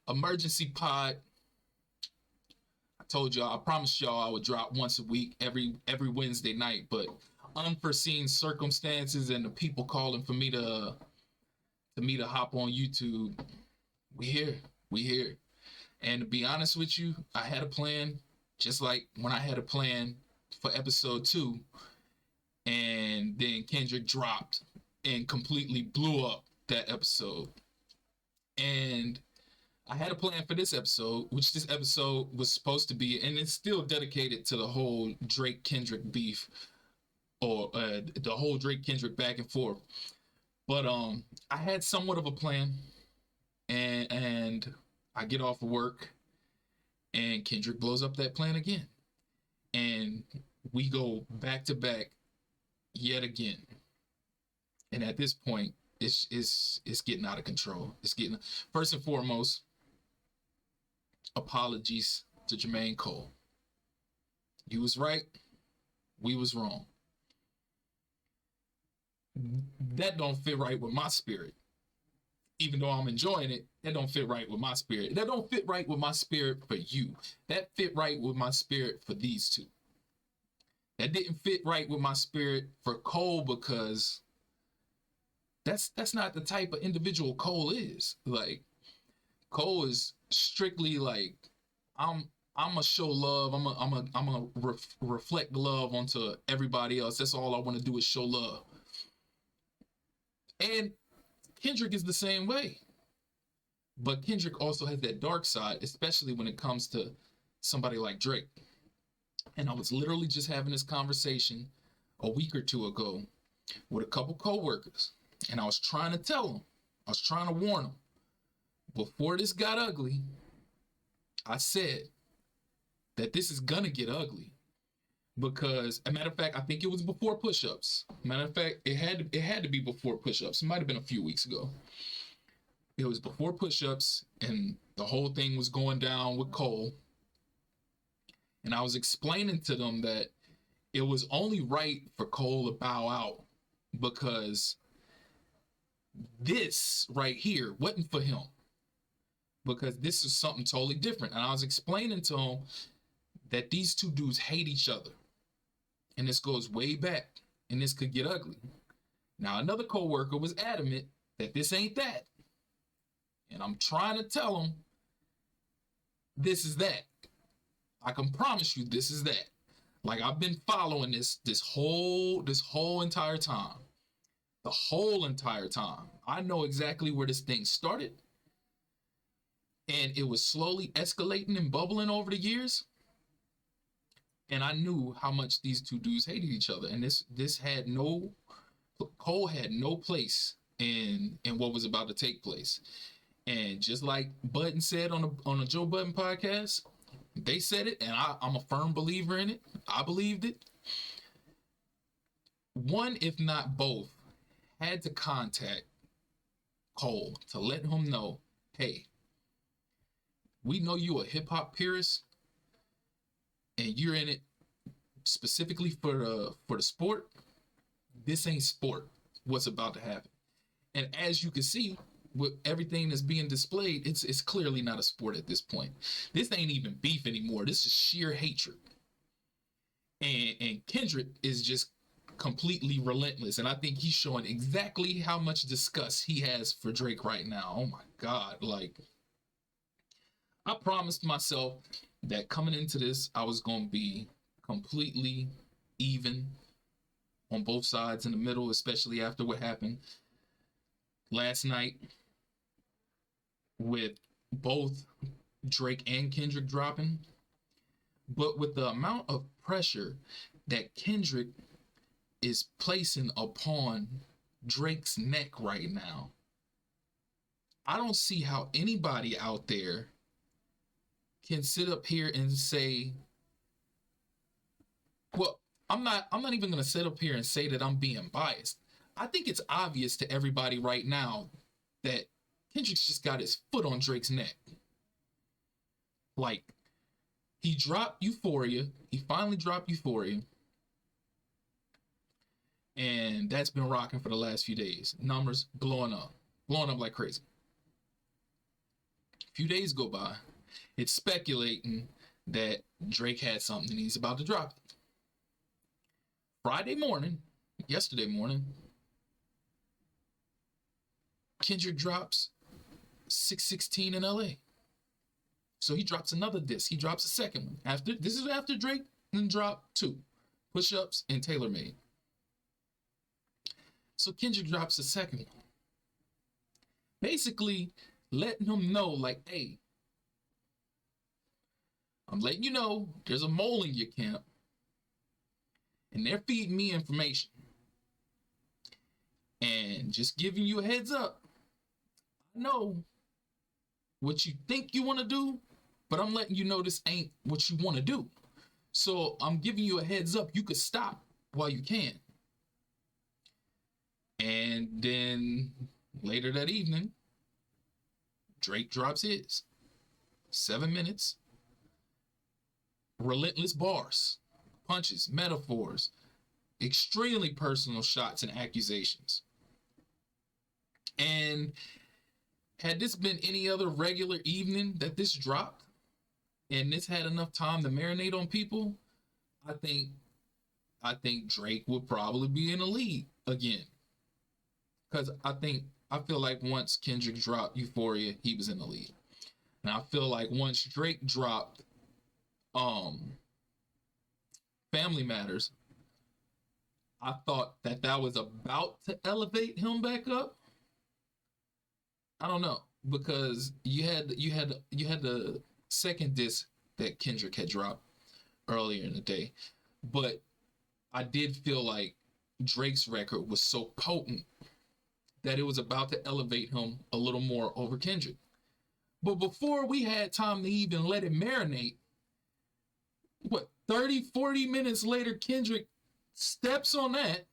emergency pod. I told y'all, I promised y'all I would drop once a week, every Wednesday night, but unforeseen circumstances and the people calling for me to hop on YouTube. We here. We here. And to be honest with you, I had a plan, just like when I had a plan for episode 2, and then Kendrick dropped and completely blew up that episode. And I had a plan for this episode, which this episode was supposed to be, and it's still dedicated to the whole Drake Kendrick beef, or the whole Drake Kendrick back and forth. But I had somewhat of a plan, and I get off of work, and Kendrick blows up that plan again, and we go back to back yet again. And at this point, it's getting out of control. It's getting, first and foremost, apologies to j.cole. You was right, we was wrong. That don't fit right with my spirit. Even though I'm enjoying it, that don't fit right with my spirit. That don't fit right with my spirit for you. That fit right with my spirit for these two. That didn't fit right with my spirit for Cole, because that's not the type of individual Cole is. Like, Cole is strictly like, I'm gonna show love. I'm gonna reflect love onto everybody else. That's all I want to do is show love. And Kendrick is the same way. But Kendrick also has that dark side, especially when it comes to somebody like Drake. And I was literally just having this conversation a week or two ago with a couple coworkers. And I was trying to tell them, I was trying to warn them, before this got ugly, I said that this is gonna get ugly. Because, as a matter of fact, I think it was before push-ups. Matter of fact, it had to be before push-ups. It might have been a few weeks ago. It was before push-ups, and the whole thing was going down with Cole. And I was explaining to them that it was only right for Cole to bow out, because this right here wasn't for him. Because this is something totally different. And I was explaining to him that these two dudes hate each other. And this goes way back, and this could get ugly. Now, another coworker was adamant that this ain't that. And I'm trying to tell him, this is that. I can promise you this is that. Like, I've been following this whole entire time. The whole entire time. I know exactly where this thing started. And it was slowly escalating and bubbling over the years. And I knew how much these two dudes hated each other. And Cole had no place in what was about to take place. And just like Budden said on a Joe Budden podcast, they said it, and I'm a firm believer in it. I believed it. One, if not both, had to contact Cole to let him know, hey, we know you a hip-hop purist, and you're in it specifically for the sport. This ain't sport, what's about to happen. And as you can see, with everything that's being displayed, it's clearly not a sport at this point. This ain't even beef anymore. This is sheer hatred. And Kendrick is just completely relentless. And I think he's showing exactly how much disgust he has for Drake right now. Oh my God. Like, I promised myself that coming into this, I was going to be completely even on both sides in the middle, especially after what happened last night with both Drake and Kendrick dropping. But with the amount of pressure that Kendrick is placing upon Drake's neck right now, I don't see how anybody out there can sit up here and say, well, I'm not even going to sit up here and say that I'm being biased. I think it's obvious to everybody right now that Kendrick's just got his foot on Drake's neck. Like, he dropped Euphoria. He finally dropped Euphoria. And that's been rocking for the last few days. Numbers blowing up like crazy. few days go by. It's speculating that Drake had something and he's about to drop it. Friday morning, yesterday morning, Kendrick drops 616 in LA. So he drops another disc. He drops a second one. This is after Drake then dropped 2 Push-Ups and Tailor Made. So Kendrick drops a second one. Basically letting him know, like, hey, I'm letting you know there's a mole in your camp and they're feeding me information. And just giving you a heads up. I know what you think you want to do, but I'm letting you know this ain't what you want to do. So I'm giving you a heads up. You could stop while you can. And then later that evening, Drake drops his. 7 minutes. Relentless bars, punches, metaphors, extremely personal shots and accusations. And had this been any other regular evening that this dropped, and this had enough time to marinate on people, I think Drake would probably be in the lead again. Because I feel like once Kendrick dropped Euphoria, he was in the lead. And I feel like once Drake dropped Family Matters, I thought that was about to elevate him back up. I don't know, because you had the second disc that Kendrick had dropped earlier in the day, but I did feel like Drake's record was so potent that it was about to elevate him a little more over Kendrick. But before we had time to even let it marinate, 30, 40 minutes later, Kendrick steps on that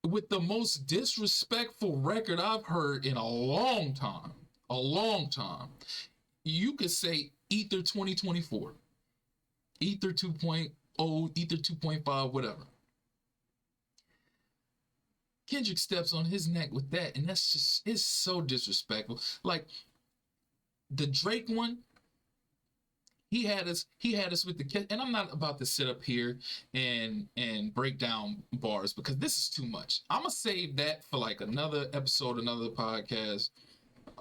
with the most disrespectful record I've heard in a long time. A long time. You could say Ether 2024. Ether 2.0, Ether 2.5, whatever. Kendrick steps on his neck with that, and it's so disrespectful. Like, the Drake one, he had us with the, and I'm not about to sit up here and break down bars because this is too much. I'm gonna save that for like another episode, another podcast,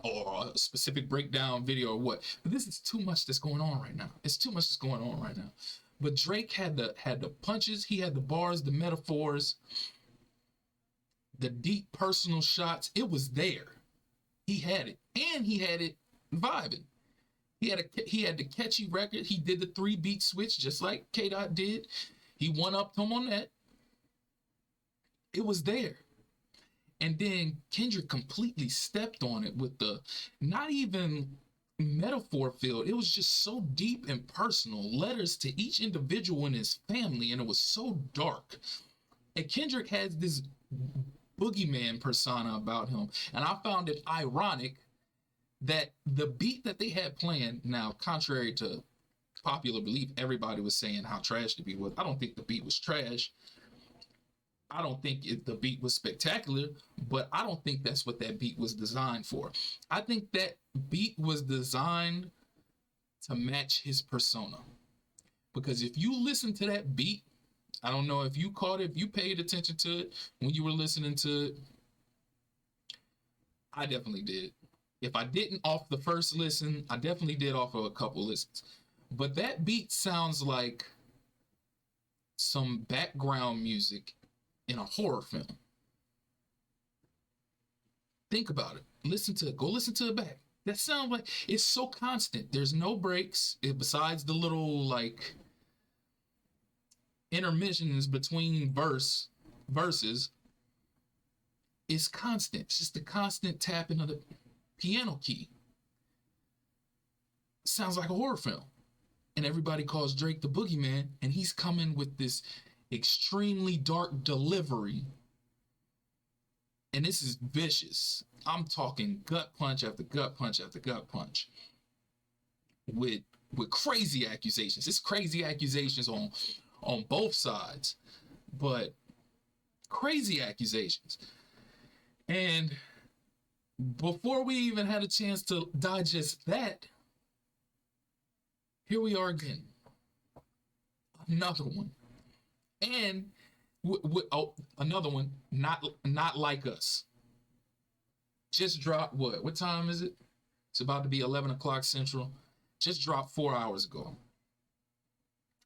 or a specific breakdown video or what. But this is too much that's going on right now. It's too much that's going on right now. But Drake had the punches, he had the bars, the metaphors, the deep personal shots. It was there. He had it, and he had it vibing. He had the catchy record. He did the 3-beat switch just like K-Dot did. He one-upped him on that. It was there. And then Kendrick completely stepped on it with the not even metaphor filled. It was just so deep and personal. Letters to each individual in his family, and it was so dark. And Kendrick has this boogeyman persona about him. And I found it ironic that the beat that they had playing, now contrary to popular belief, everybody was saying how trash the beat was. I don't think the beat was trash. I don't think the beat was spectacular, but I don't think that's what that beat was designed for. I think that beat was designed to match his persona. Because if you listen to that beat, I don't know if you caught it, if you paid attention to it when you were listening to it. I definitely did. If I didn't off the first listen, I definitely did off of a couple listens. But that beat sounds like some background music in a horror film. Think about it. Listen to it. Go listen to it back. That sounds like it's so constant. There's no breaks besides the little like intermissions between verses. It's constant. It's just the constant tapping of the piano key. Sounds like a horror film. And everybody calls Drake the boogeyman, and he's coming with this extremely dark delivery. And this is vicious. I'm talking gut punch after gut punch after gut punch. With crazy accusations. It's crazy accusations on both sides. But crazy accusations. And Before we even had a chance to digest that, here we are again. Another one. And another one, not like us. Just dropped what? What time is it? It's about to be 11 o'clock Central. Just dropped 4 hours ago.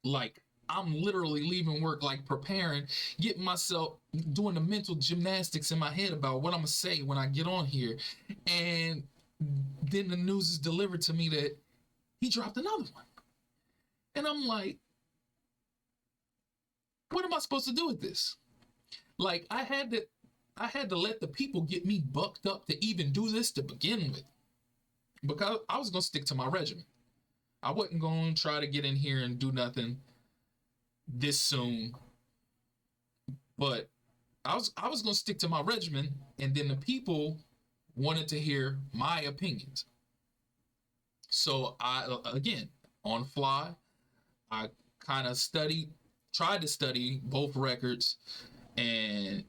Like, I'm literally leaving work, like preparing, getting myself doing the mental gymnastics in my head about what I'm gonna say when I get on here. And then the news is delivered to me that he dropped another one. And I'm like, what am I supposed to do with this? Like, I had to let the people get me bucked up to even do this to begin with. Because I was gonna stick to my regimen. I wasn't gonna try to get in here and do nothing this soon. But I was gonna stick to my regimen, and then the people wanted to hear my opinions. So I again on fly, I kind of tried to study both records and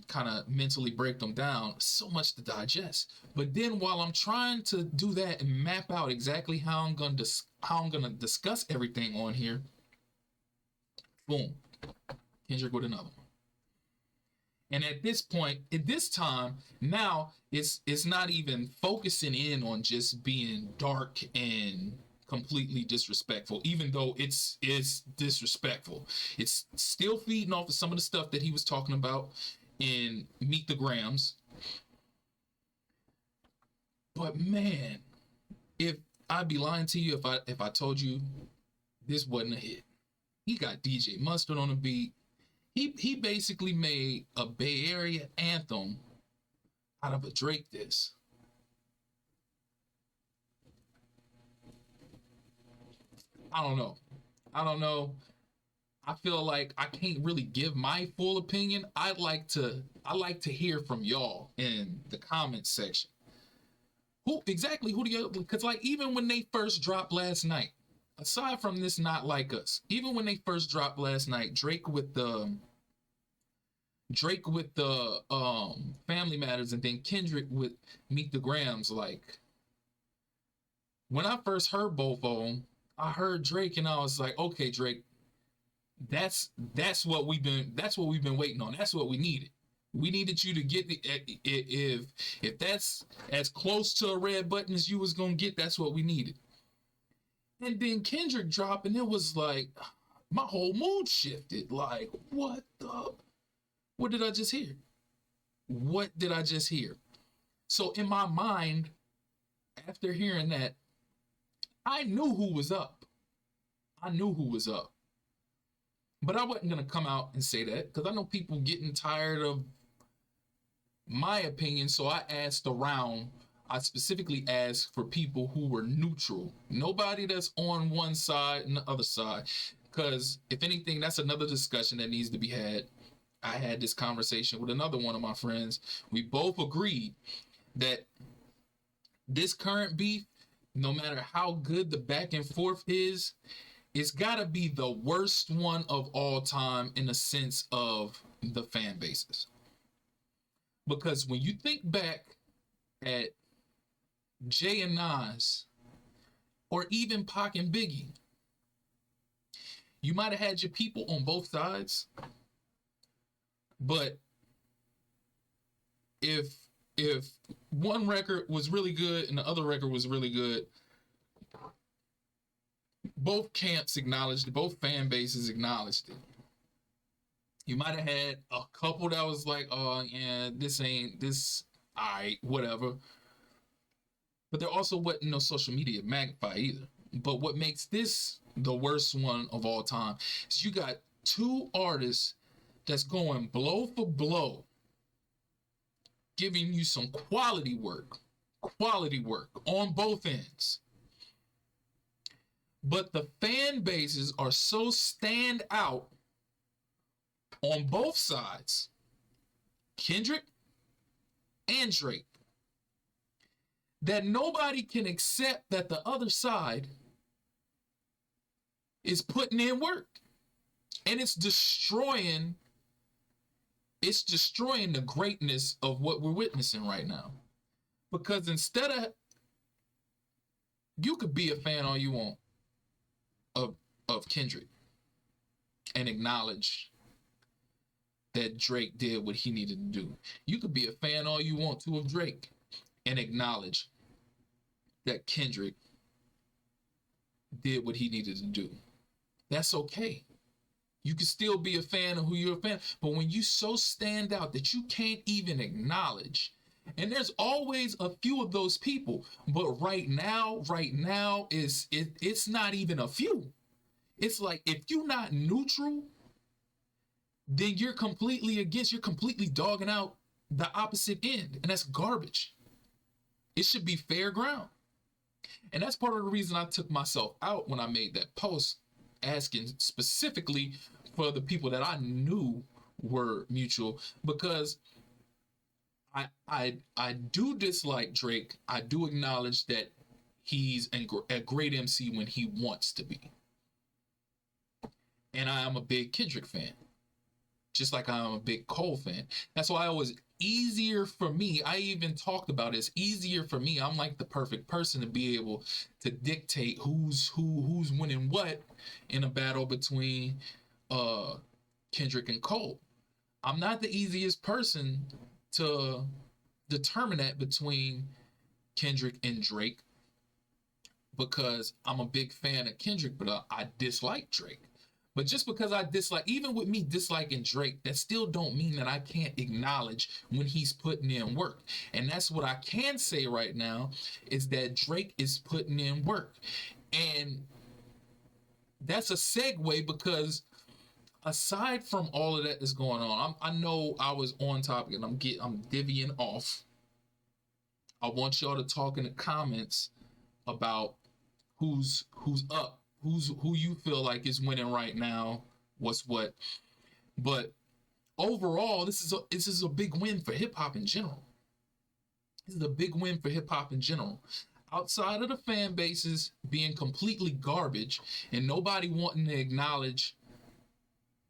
kind of mentally break them down. So much to digest. But then while I'm trying to do that and map out exactly how I'm gonna discuss everything on here, boom, Kendrick with another one. And at this point, at this time, now it's not even focusing in on just being dark and completely disrespectful, even though it's disrespectful. It's still feeding off of some of the stuff that he was talking about in Meet the Grams. But man, if I'd be lying to you if I told you this wasn't a hit. He got DJ Mustard on the beat. He basically made a Bay Area anthem out of a Drake diss. I don't know. I don't know. I feel like I can't really give my full opinion. I like to hear from y'all in the comments section. Who do you, because like even when they first dropped last night, aside from this not like us, even when they first dropped last night, Drake with the Family Matters, and then Kendrick with Meet the Grams. Like when I first heard both of them, I heard Drake and I was like, okay, Drake, that's what we've been waiting on. That's what we needed. We needed you to get if that's as close to a red button as you was gonna get, that's what we needed. And then Kendrick dropped, and it was like my whole mood shifted. Like, what did I just hear? What did I just hear? So in my mind, after hearing that, I knew who was up. I knew who was up. But I wasn't gonna come out and say that because I know people getting tired of my opinion. So I asked around. I specifically asked for people who were neutral. Nobody that's on one side and the other side. Because if anything, that's another discussion that needs to be had. I had this conversation with another one of my friends. We both agreed that this current beef, no matter how good the back and forth is, it's got to be the worst one of all time in the sense of the fan bases. Because when you think back at Jay and Nas, or even Pac and Biggie, you might have had your people on both sides, but if one record was really good and the other record was really good, both camps acknowledged it, both fan bases acknowledged it. You might have had a couple that was like, oh yeah, this ain't this, alright, whatever. But there also wasn't no social media magnify either. But what makes this the worst one of all time is you got two artists that's going blow for blow, giving you some quality work on both ends. But the fan bases are so stand out on both sides, Kendrick and Drake, that nobody can accept that the other side is putting in work. And it's destroying the greatness of what we're witnessing right now. Because instead of, you could be a fan all you want of Kendrick and acknowledge that Drake did what he needed to do. You could be a fan all you want to of Drake and acknowledge that Kendrick did what he needed to do. That's okay. You can still be a fan of who you're a fan, but when you so stand out that you can't even acknowledge, and there's always a few of those people, but right now it's not even a few. It's like, if you're not neutral, then you're completely dogging out the opposite end, and that's garbage. It should be fair ground. And that's part of the reason I took myself out when I made that post, asking specifically for the people that I knew were mutual, because I do dislike Drake. I do acknowledge that he's a great MC when he wants to be. And I am a big Kendrick fan, just like I'm a big Cole fan. That's why it was easier for me. I even talked about it. It's easier for me. I'm like the perfect person to be able to dictate who's winning what in a battle between Kendrick and Cole. I'm not the easiest person to determine that between Kendrick and Drake, because I'm a big fan of Kendrick, but I dislike Drake. But just because I dislike, even with me disliking Drake, that still don't mean that I can't acknowledge when he's putting in work. And that's what I can say right now, is that Drake is putting in work. And that's a segue, because aside from all of that that's going on, I know I was on topic and I'm divvying off. I want y'all to talk in the comments about who's up, who you feel like is winning right now, what's what. But overall, this is a big win for hip hop in general. This is a big win for hip hop in general. Outside of the fan bases being completely garbage and nobody wanting to acknowledge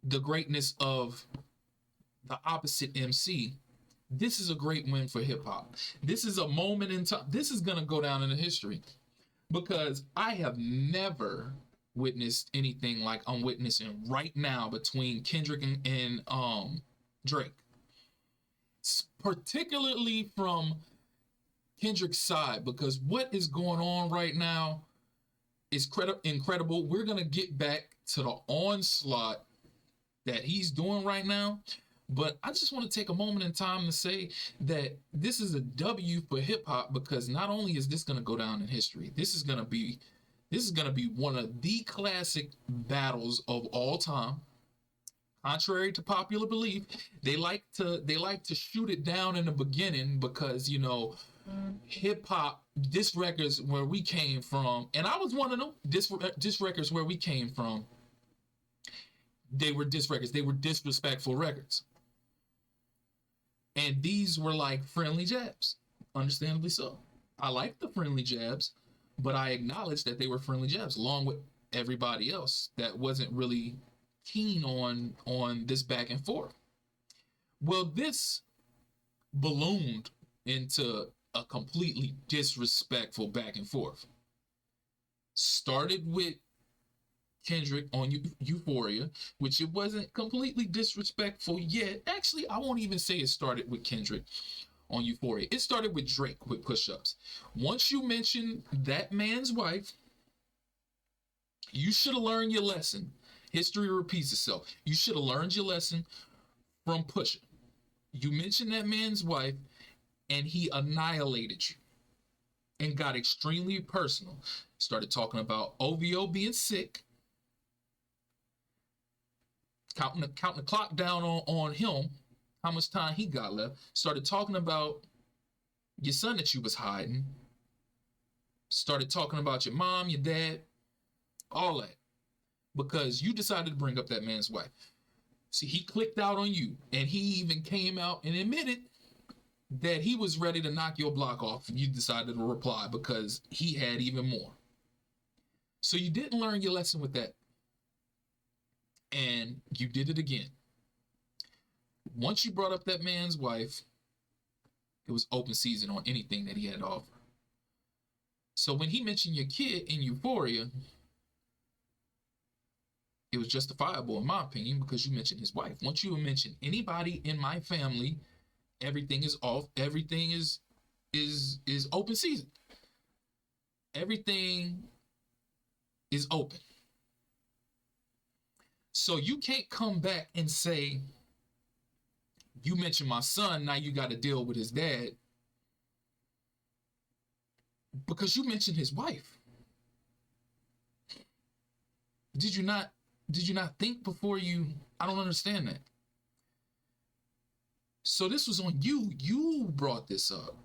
the greatness of the opposite MC, this is a great win for hip hop. This is a moment in time. This is gonna go down in the history, because I have never witnessed anything like I'm witnessing right now between Kendrick and Drake. Particularly from Kendrick's side, because what is going on right now is incredible. We're gonna get back to the onslaught that he's doing right now, but I just want to take a moment in time to say that this is a W for hip hop, because not only is this going to go down in history, this is going to be one of the classic battles of all time. Contrary to popular belief, they like to shoot it down in the beginning, because hip hop disc records where we came from, and I was one of them. Disc records where we came from, they were disc records. They were disrespectful records. And these were like friendly jabs. Understandably so. I liked the friendly jabs, but I acknowledged that they were friendly jabs, along with everybody else that wasn't really keen on this back and forth. Well, this ballooned into a completely disrespectful back and forth. Started with Kendrick on Euphoria, which it wasn't completely disrespectful yet. Actually, I won't even say it started with Kendrick on Euphoria. It started with Drake with Push-Ups. Once you mention that man's wife, you should have learned your lesson. History repeats itself. You should have learned your lesson from Pusha. You mentioned that man's wife, and he annihilated you and got extremely personal. Started talking about OVO being sick, counting the clock down on him, how much time he got left. Started talking about your son that you was hiding. Started talking about your mom, your dad, all that, because you decided to bring up that man's wife. See, he clicked out on you, and he even came out and admitted that he was ready to knock your block off, and you decided to reply because he had even more. So you didn't learn your lesson with that, and you did it again. Once you brought up that man's wife, It was open season on anything that he had to offer. So when he mentioned your kid in Euphoria, it was justifiable in my opinion because you mentioned his wife. Once you mention anybody in my family, everything is off. Everything is open season. Everything is open. So you can't come back and say, you mentioned my son, now you got to deal with his dad because you mentioned his wife. Did you not think before you? I don't understand that. So this was on you. You brought this up.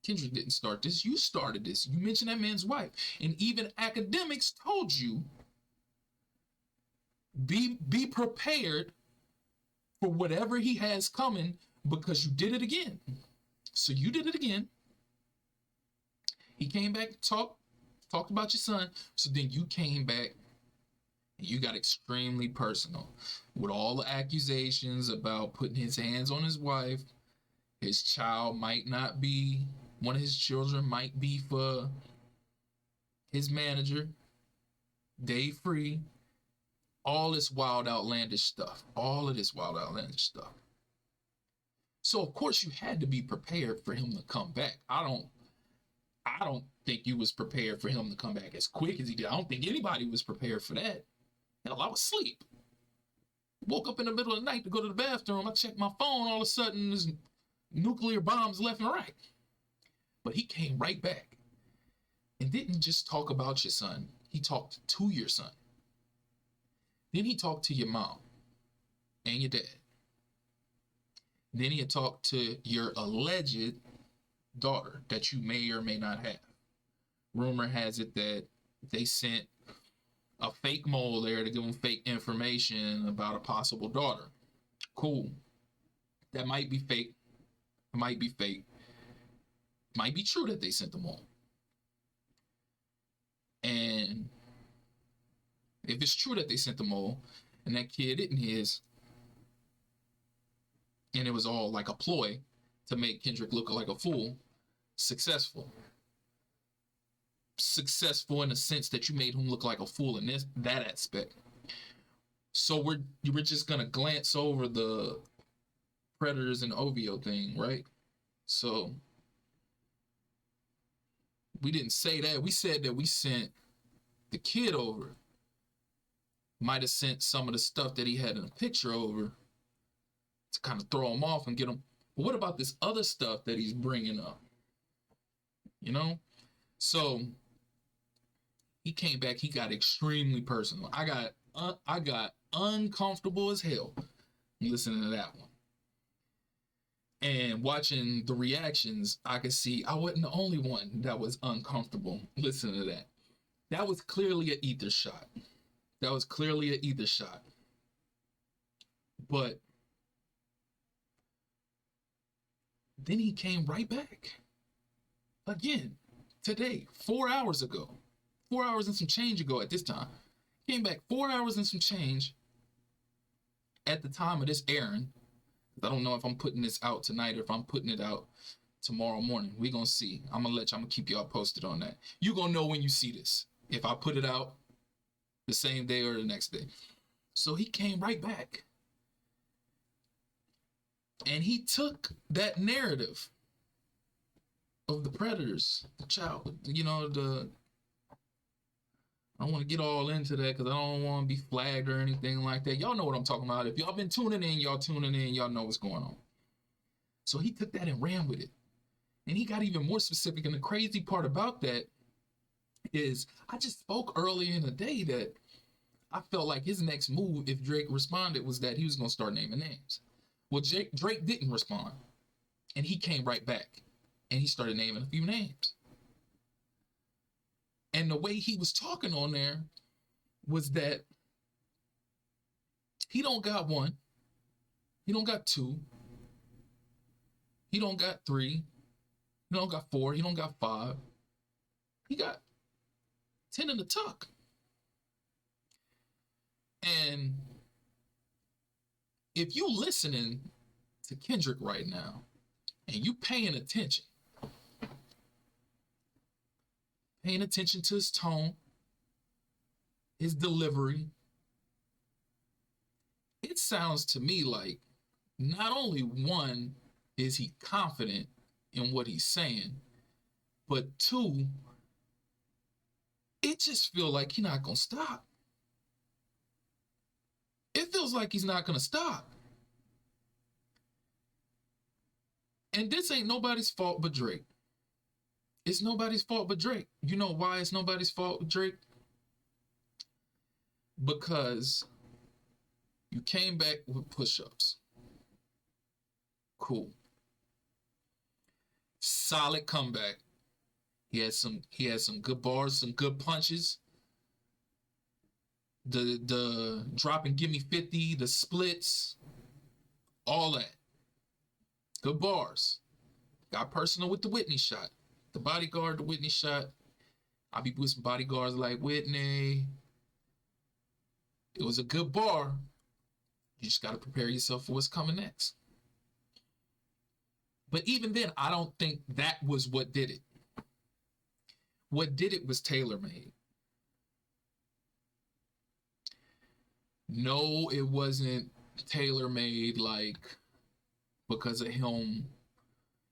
Kendrick didn't start this. You started this. You mentioned that man's wife. And even academics told you, be prepared for whatever he has coming because you did it again. So you did it again. He came back, talked about your son. So then you came back and you got extremely personal with all the accusations about putting his hands on his wife. His child might not be, one of his children might be for his manager, Dave Free. All this wild, outlandish stuff. All of this wild, outlandish stuff. So of course you had to be prepared for him to come back. I don't think you was prepared for him to come back as quick as he did. I don't think anybody was prepared for that. Hell, I was asleep. Woke up in the middle of the night to go to the bathroom. I checked my phone. All of a sudden, there's nuclear bombs left and right. But he came right back and didn't just talk about your son. He talked to your son. Then he talked to your mom and your dad. Then he had talked to your alleged daughter that you may or may not have. Rumor has it that they sent a fake mole there to give them fake information about a possible daughter. Cool. That might be fake. It might be fake. It might be true that they sent the mole. And if it's true that they sent the mole and that kid isn't his, and it was all like a ploy to make Kendrick look like a fool, successful. Successful in the sense that you made him look like a fool in that aspect. So we're just gonna glance over the Predators and OVO thing, right? So we didn't say that. We said that we sent the kid over. Might have sent some of the stuff that he had in a picture over to kind of throw him off and get him. But what about this other stuff that he's bringing up? You know? So he came back. He got extremely personal. I got uncomfortable as hell listening to that one. And watching the reactions, I could see I wasn't the only one that was uncomfortable listening to that. That was clearly an ether shot. That was clearly an ether shot. But then he came right back. Again, today, 4 hours ago. 4 hours and some change ago at this time. Came back 4 hours and some change at the time of this airing. I don't know if I'm putting this out tonight or if I'm putting it out tomorrow morning. We're going to see. I'm going to keep y'all posted on that. You're going to know when you see this. If I put it out the same day or the next day. So he came right back. And he took that narrative of the Predators, the child, I don't want to get all into that because I don't want to be flagged or anything like that. Y'all know what I'm talking about. If y'all been tuning in, y'all know what's going on. So he took that and ran with it. And he got even more specific. And the crazy part about that is I just spoke earlier in the day that I felt like his next move, if Drake responded, was that he was going to start naming names. Well, Drake didn't respond. And he came right back. And he started naming a few names. And the way he was talking on there was that he don't got one. He don't got two. He don't got three. He don't got four. He don't got five. He got 10 in the tuck. And if you listening to Kendrick right now, and you paying attention to his tone, his delivery, it sounds to me like not only one is he confident in what he's saying, but two, it just feels like he's not gonna stop. It feels like he's not gonna stop. And this ain't nobody's fault but Drake. It's nobody's fault but Drake. You know why it's nobody's fault but Drake? Because you came back with push-ups. Cool. Solid comeback. He had some good bars, some good punches. The drop and give me 50, the splits, all that. Good bars. Got personal with the Whitney shot. The bodyguard, the Whitney shot. I be with some bodyguards like Whitney. It was a good bar. You just got to prepare yourself for what's coming next. But even then, I don't think that was what did it. What did it was tailor-made. No, it wasn't tailor-made like because of him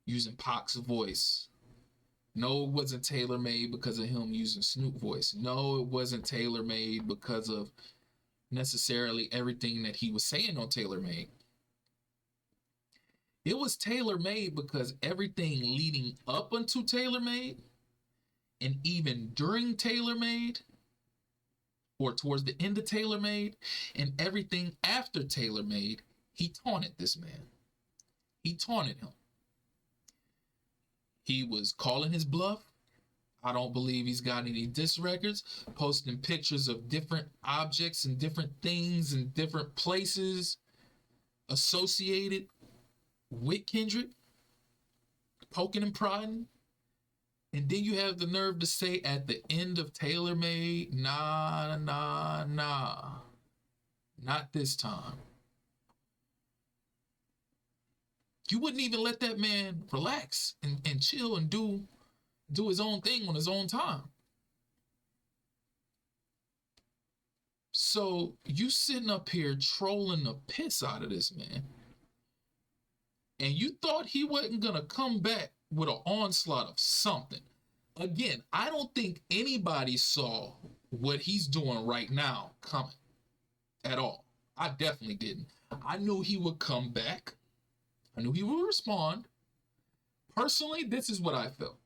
using Pac's voice. No, it wasn't tailor-made because of him using Snoop voice. No, it wasn't tailor-made because of necessarily everything that he was saying on tailor-made. It was tailor-made because everything leading up unto tailor-made and even during tailor-made or towards the end of tailor-made and everything after tailor-made, he taunted this man. He taunted him. He was calling his bluff. I don't believe he's got any diss records, posting pictures of different objects and different things and different places associated with Kendrick, poking and prodding. And then you have the nerve to say at the end of tailor-made, nah, not this time. You wouldn't even let that man relax and chill and do his own thing on his own time. So you sitting up here trolling the piss out of this man, and you thought he wasn't gonna come back with an onslaught of something. Again, I don't think anybody saw what he's doing right now coming at all. I definitely didn't. I knew he would come back. I knew he would respond. Personally, this is what I felt.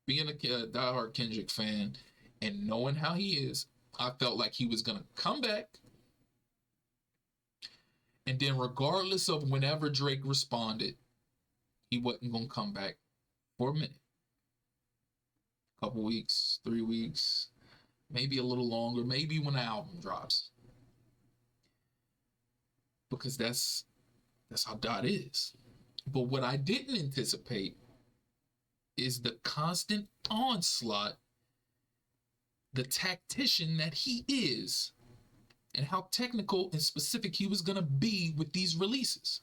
Being a diehard Kendrick fan and knowing how he is, I felt like he was going to come back. And then regardless of whenever Drake responded, he wasn't going to come back for a minute. A couple weeks, 3 weeks, maybe a little longer, maybe when the album drops. Because that's how Dot is. But what I didn't anticipate is the constant onslaught, the tactician that he is, and how technical and specific he was going to be with these releases.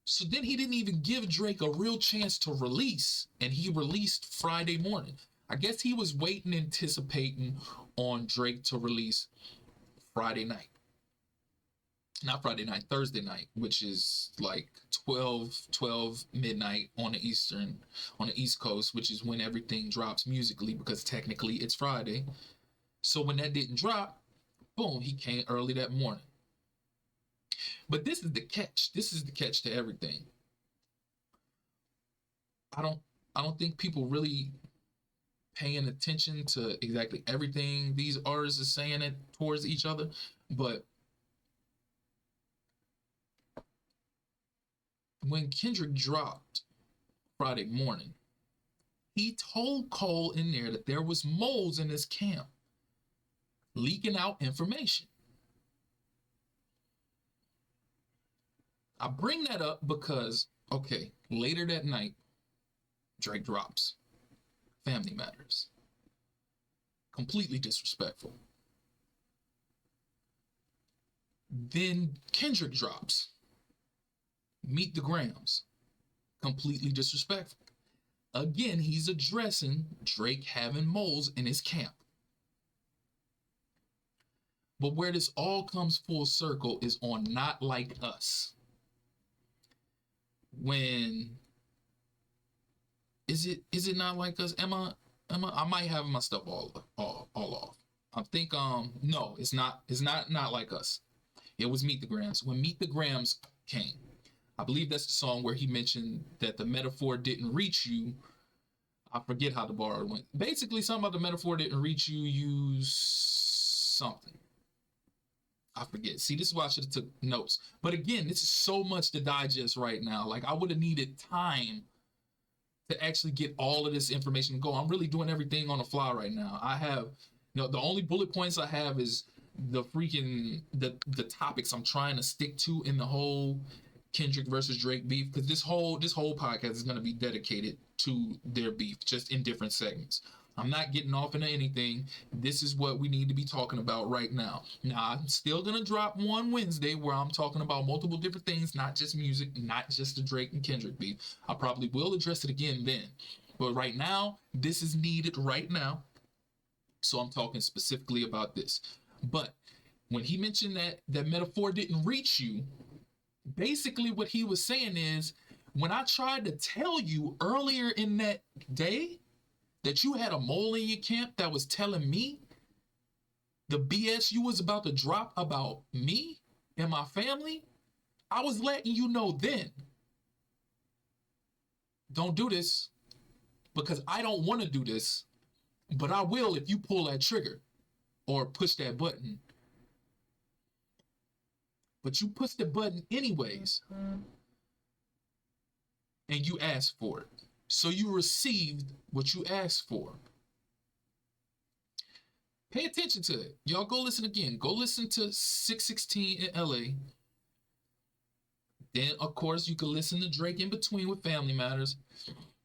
So then he didn't even give Drake a real chance to release, and he released Friday morning. I guess he was waiting, anticipating on Drake to release Friday night. Not Friday night, Thursday night, which is like 12 midnight on the East Coast, which is when everything drops musically, because technically it's Friday. So when that didn't drop, boom, he came early that morning. But this is the catch. This is the catch to everything. I don't think people really paying attention to exactly everything these artists are saying it towards each other, but when Kendrick dropped Friday morning, he told Cole in there that there was moles in his camp leaking out information. I bring that up because, okay, later that night, Drake drops Family Matters. Completely disrespectful. Then Kendrick drops Meet the Grams. Completely disrespectful. Again, he's addressing Drake having moles in his camp. But where this all comes full circle is on Not Like Us. When is it Not Like Us? I might have my stuff all off. I think no, it's not Like Us. It was Meet the Grams. When Meet the Grams came, I believe that's the song where he mentioned that the metaphor didn't reach you. I forget how the bar went. Basically, something about the metaphor didn't reach you. Use something. I forget. See, this is why I should have took notes. But again, this is so much to digest right now. Like I would have needed time to actually get all of this information go. I'm really doing everything on the fly right now. I have, the only bullet points I have is the topics I'm trying to stick to in the whole Kendrick versus Drake beef, because this whole podcast is going to be dedicated to their beef, just in different segments. I'm not getting off into anything. This is what we need to be talking about right now. Now, I'm still going to drop one Wednesday where I'm talking about multiple different things, not just music, not just the Drake and Kendrick beef. I probably will address it again then. But right now, this is needed right now. So I'm talking specifically about this. But when he mentioned that metaphor didn't reach you, basically what he was saying is, when I tried to tell you earlier in that day that you had a mole in your camp that was telling me the BS you was about to drop about me and my family, I was letting you know then. Don't do this, because I don't want to do this, but I will if you pull that trigger or push that button. But you push the button anyways, and you asked for it. So you received what you asked for. Pay attention to it. Y'all go listen again. Go listen to 616 in LA. Then, of course, you can listen to Drake in between with Family Matters.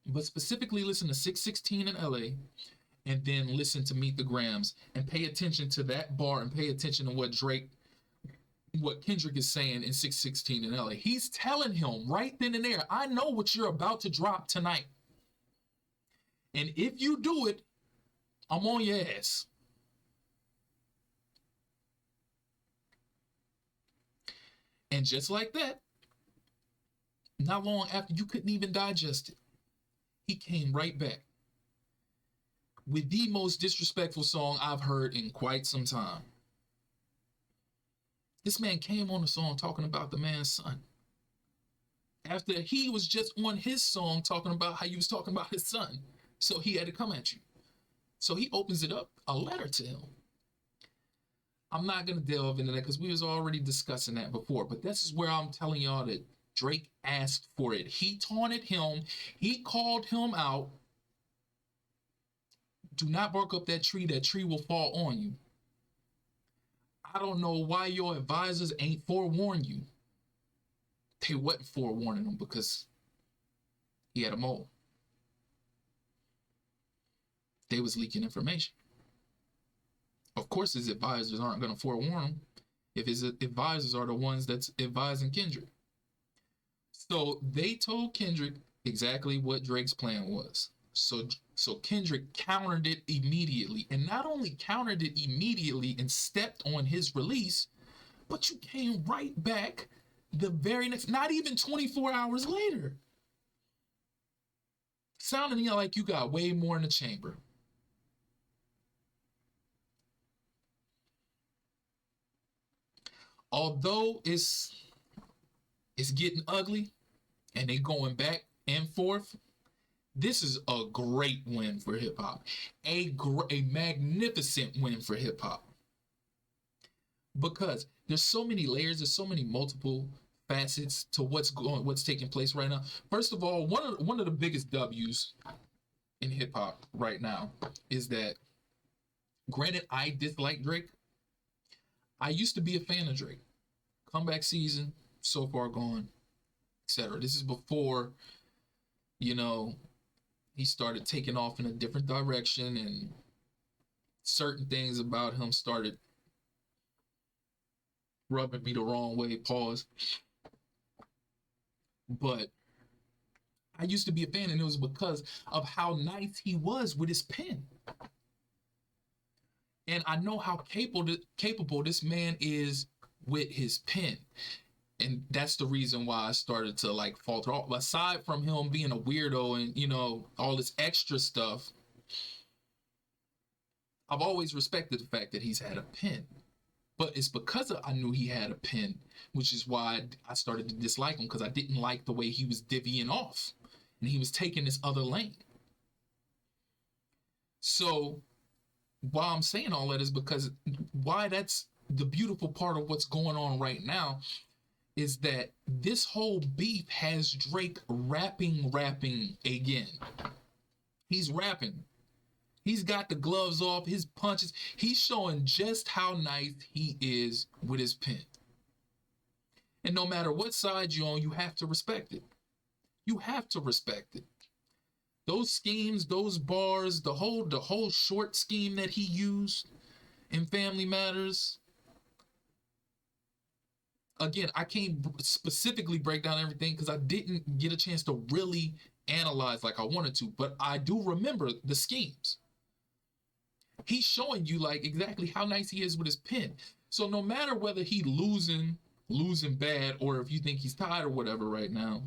But specifically listen to 616 in LA. And then listen to Meet the Grams. And pay attention to that bar, and pay attention to what Kendrick is saying in 616 in LA. He's telling him right then and there, I know what you're about to drop tonight. And if you do it, I'm on your ass. And just like that, not long after you couldn't even digest it, he came right back with the most disrespectful song I've heard in quite some time. This man came on the song talking about the man's son, after he was just on his song talking about how he was talking about his son. So he had to come at you. So he opens it up, a letter to him. I'm not going to delve into that because we was already discussing that before. But this is where I'm telling y'all that Drake asked for it. He taunted him. He called him out. Do not bark up that tree. That tree will fall on you. I don't know why your advisors ain't forewarned you. They wasn't forewarning him because he had a mole. They was leaking information. Of course, his advisors aren't going to forewarn him if his advisors are the ones that's advising Kendrick. So they told Kendrick exactly what Drake's plan was. So Kendrick countered it immediately. And not only countered it immediately and stepped on his release, but you came right back the very next, not even 24 hours later. Sounding like you got way more in the chamber. Although it's getting ugly and they going back and forth, this is a great win for hip hop. A magnificent win for hip hop. Because there's so many layers, there's so many multiple facets to what's taking place right now. First of all, one of the biggest W's in hip hop right now is that, granted, I dislike Drake. I used to be a fan of Drake. Comeback season, So Far Gone, etc. This is before, he started taking off in a different direction and certain things about him started rubbing me the wrong way, pause. But I used to be a fan, and it was because of how nice he was with his pen. And I know how capable this man is with his pen. And that's the reason why I started to like falter off. Aside from him being a weirdo and, you know, all this extra stuff, I've always respected the fact that he's had a pen. But it's because I knew he had a pen, which is why I started to dislike him, because I didn't like the way he was divvying off and he was taking this other lane. So why I'm saying all that is because why that's the beautiful part of what's going on right now is that this whole beef has Drake rapping again. He's rapping. He's got the gloves off, his punches. He's showing just how nice he is with his pen. And no matter what side you're on, you have to respect it. You have to respect it. Those schemes, those bars, the whole short scheme that he used in Family Matters. Again, I can't specifically break down everything because I didn't get a chance to really analyze like I wanted to, but I do remember the schemes. He's showing you like exactly how nice he is with his pen. So no matter whether he losing bad, or if you think he's tired or whatever right now,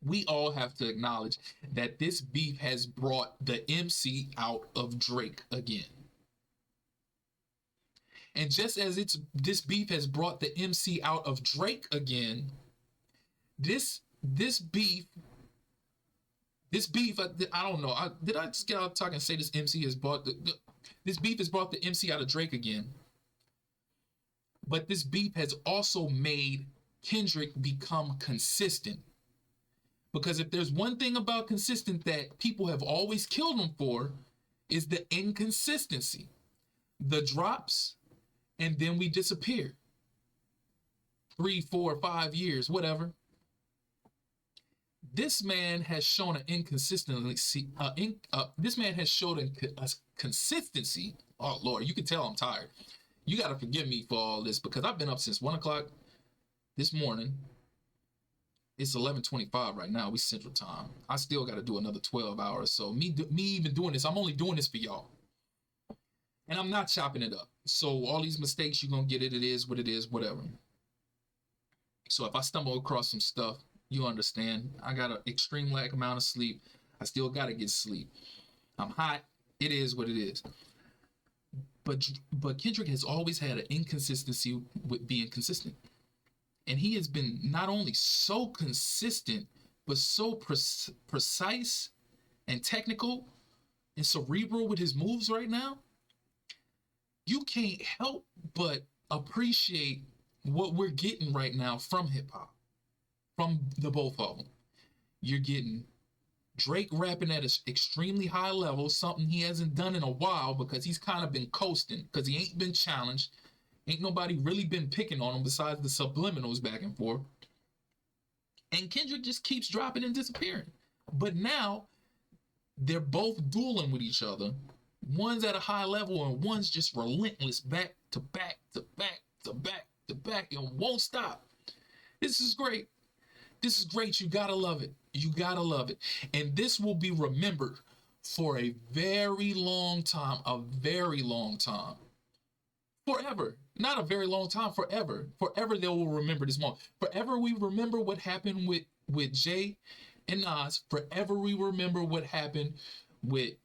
we all have to acknowledge that this beef has brought the MC out of Drake again. And just as this beef has brought the MC out of Drake again, this beef, I don't know. Did I just get out talking and say this MC has brought this beef has brought the MC out of Drake again? But this beef has also made Kendrick become consistent. Because if there's one thing about consistent that people have always killed him for, is the inconsistency. The drops, and then we disappear. 3, 4, 5 years, whatever. This man has shown an inconsistency. This man has shown a consistency. Oh Lord, you can tell I'm tired. You got to forgive me for all this because I've been up since 1 o'clock this morning. It's 11:25 right now. We Central Time. I still got to do another 12 hours. So me even doing this, I'm only doing this for y'all. And I'm not chopping it up. So all these mistakes, you're going to get it. It is what it is, whatever. So if I stumble across some stuff, you understand. I got an extreme lack amount of sleep. I still got to get sleep. I'm hot. It is what it is. But Kendrick has always had an inconsistency with being consistent. And he has been not only so consistent, but so precise and technical and cerebral with his moves right now. You can't help but appreciate what we're getting right now from hip hop, from the both of them. You're getting Drake rapping at an extremely high level, something he hasn't done in a while because he's kind of been coasting because he ain't been challenged. Ain't nobody really been picking on him besides the subliminals back and forth. And Kendrick just keeps dropping and disappearing. But now they're both dueling with each other. One's at a high level and one's just relentless, back to back to back to back to back, and won't stop. This is great. This is great. You gotta love it. You gotta love it. And this will be remembered for a very long time, a very long time. Forever. Not a very long time, forever. Forever they will remember this moment. Forever we remember what happened with Jay and Nas. Forever we remember what happened with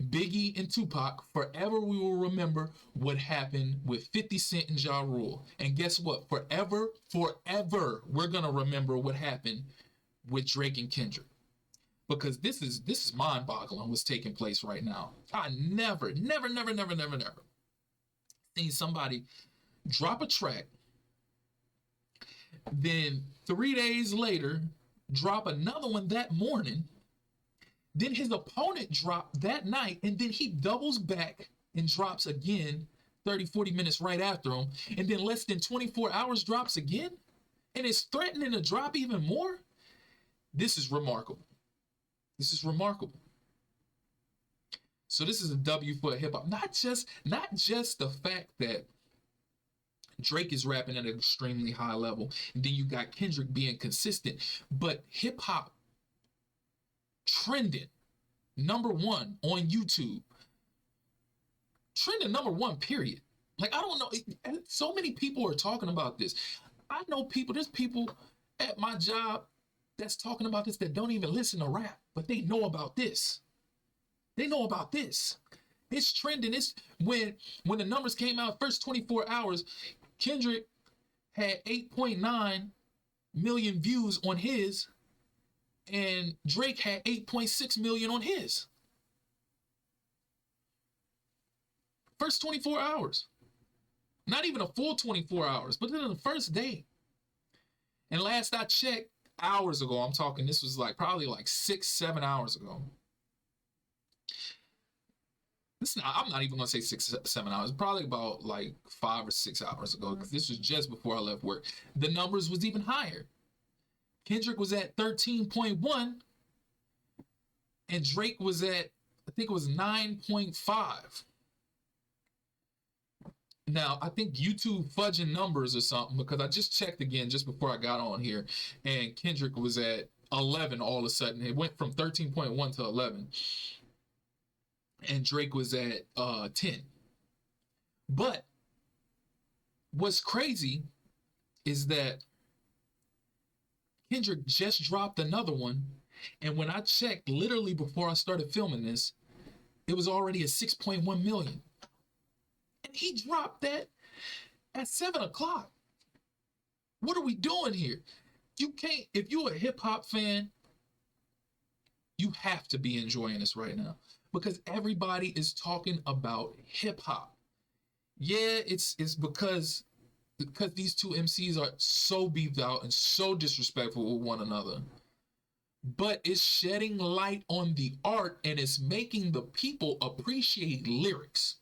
Biggie and Tupac. Forever we will remember what happened with 50 Cent and Ja Rule. And guess what? Forever we're gonna remember what happened with Drake and Kendrick. Because this is mind-boggling what's taking place right now. I never seen somebody drop a track, then 3 days later drop another one that morning, then his opponent dropped that night, and then he doubles back and drops again 30-40 minutes right after him, and then less than 24 hours drops again, and is threatening to drop even more. This is remarkable. This is remarkable. So this is a W for hip hop. Not just the fact that Drake is rapping at an extremely high level, and then you got Kendrick being consistent, but hip hop trending number one on YouTube. Trending number one, period. Like, I don't know. So many people are talking about this. I know people, there's people at my job that's talking about this that don't even listen to rap, but they know about this. They know about this. It's trending. It's when the numbers came out, first 24 hours, Kendrick had 8.9 million views on his, and Drake had 8.6 million on his. First 24 hours. Not even a full 24 hours, but then the first day. And last I checked, hours ago, I'm talking, this was like probably like 6-7 hours ago. I'm not even gonna say 6-7 hours, probably about like 5 or 6 hours ago, because this was just before I left work. The numbers was even higher. Kendrick was at 13.1, and Drake was at, I think it was 9.5. Now, I think YouTube fudging numbers or something, because I just checked again just before I got on here, and Kendrick was at 11 all of a sudden. It went from 13.1 to 11. And Drake was at 10. But what's crazy is that Kendrick just dropped another one, and when I checked literally before I started filming this, it was already at 6.1 million. And he dropped that at 7 o'clock. What are we doing here? You can't, if you're a hip-hop fan, you have to be enjoying this right now, because everybody is talking about hip-hop. Yeah, it's because these two MCs are so beefed out and so disrespectful with one another. But it's shedding light on the art, and it's making the people appreciate lyrics.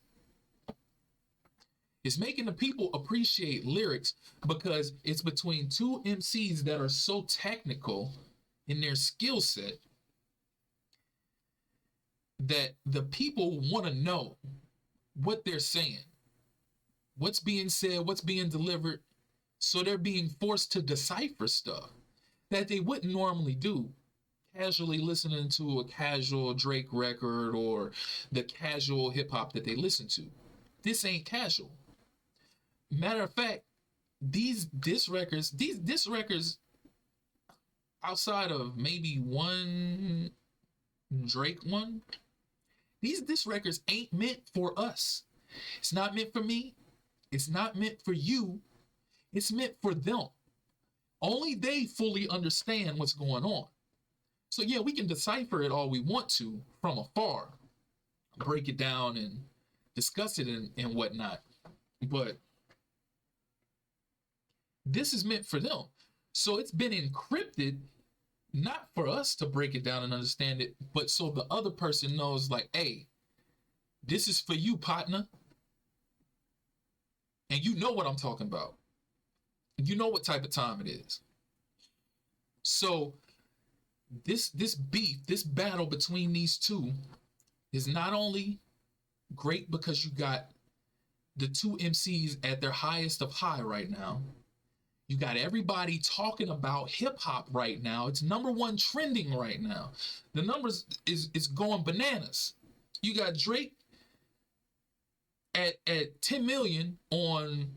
It's making the people appreciate lyrics because it's between two MCs that are so technical in their skill set that the people want to know what they're saying, what's being said, what's being delivered. So they're being forced to decipher stuff that they wouldn't normally do. Casually listening to a casual Drake record or the casual hip hop that they listen to. This ain't casual. Matter of fact, these diss records, outside of maybe one Drake one, these diss records ain't meant for us. It's not meant for me. It's not meant for you. It's meant for them. Only they fully understand what's going on. So yeah, we can decipher it all we want to from afar, break it down and discuss it and whatnot. But this is meant for them. So it's been encrypted, not for us to break it down and understand it, but so the other person knows, like, hey, this is for you, partner. And you know what I'm talking about. You know what type of time it is. So this beef, this battle between these two is not only great because you got the two MCs at their highest of high right now. You got everybody talking about hip hop right now. It's number one trending right now. The numbers is going bananas. You got Drake at 10 million on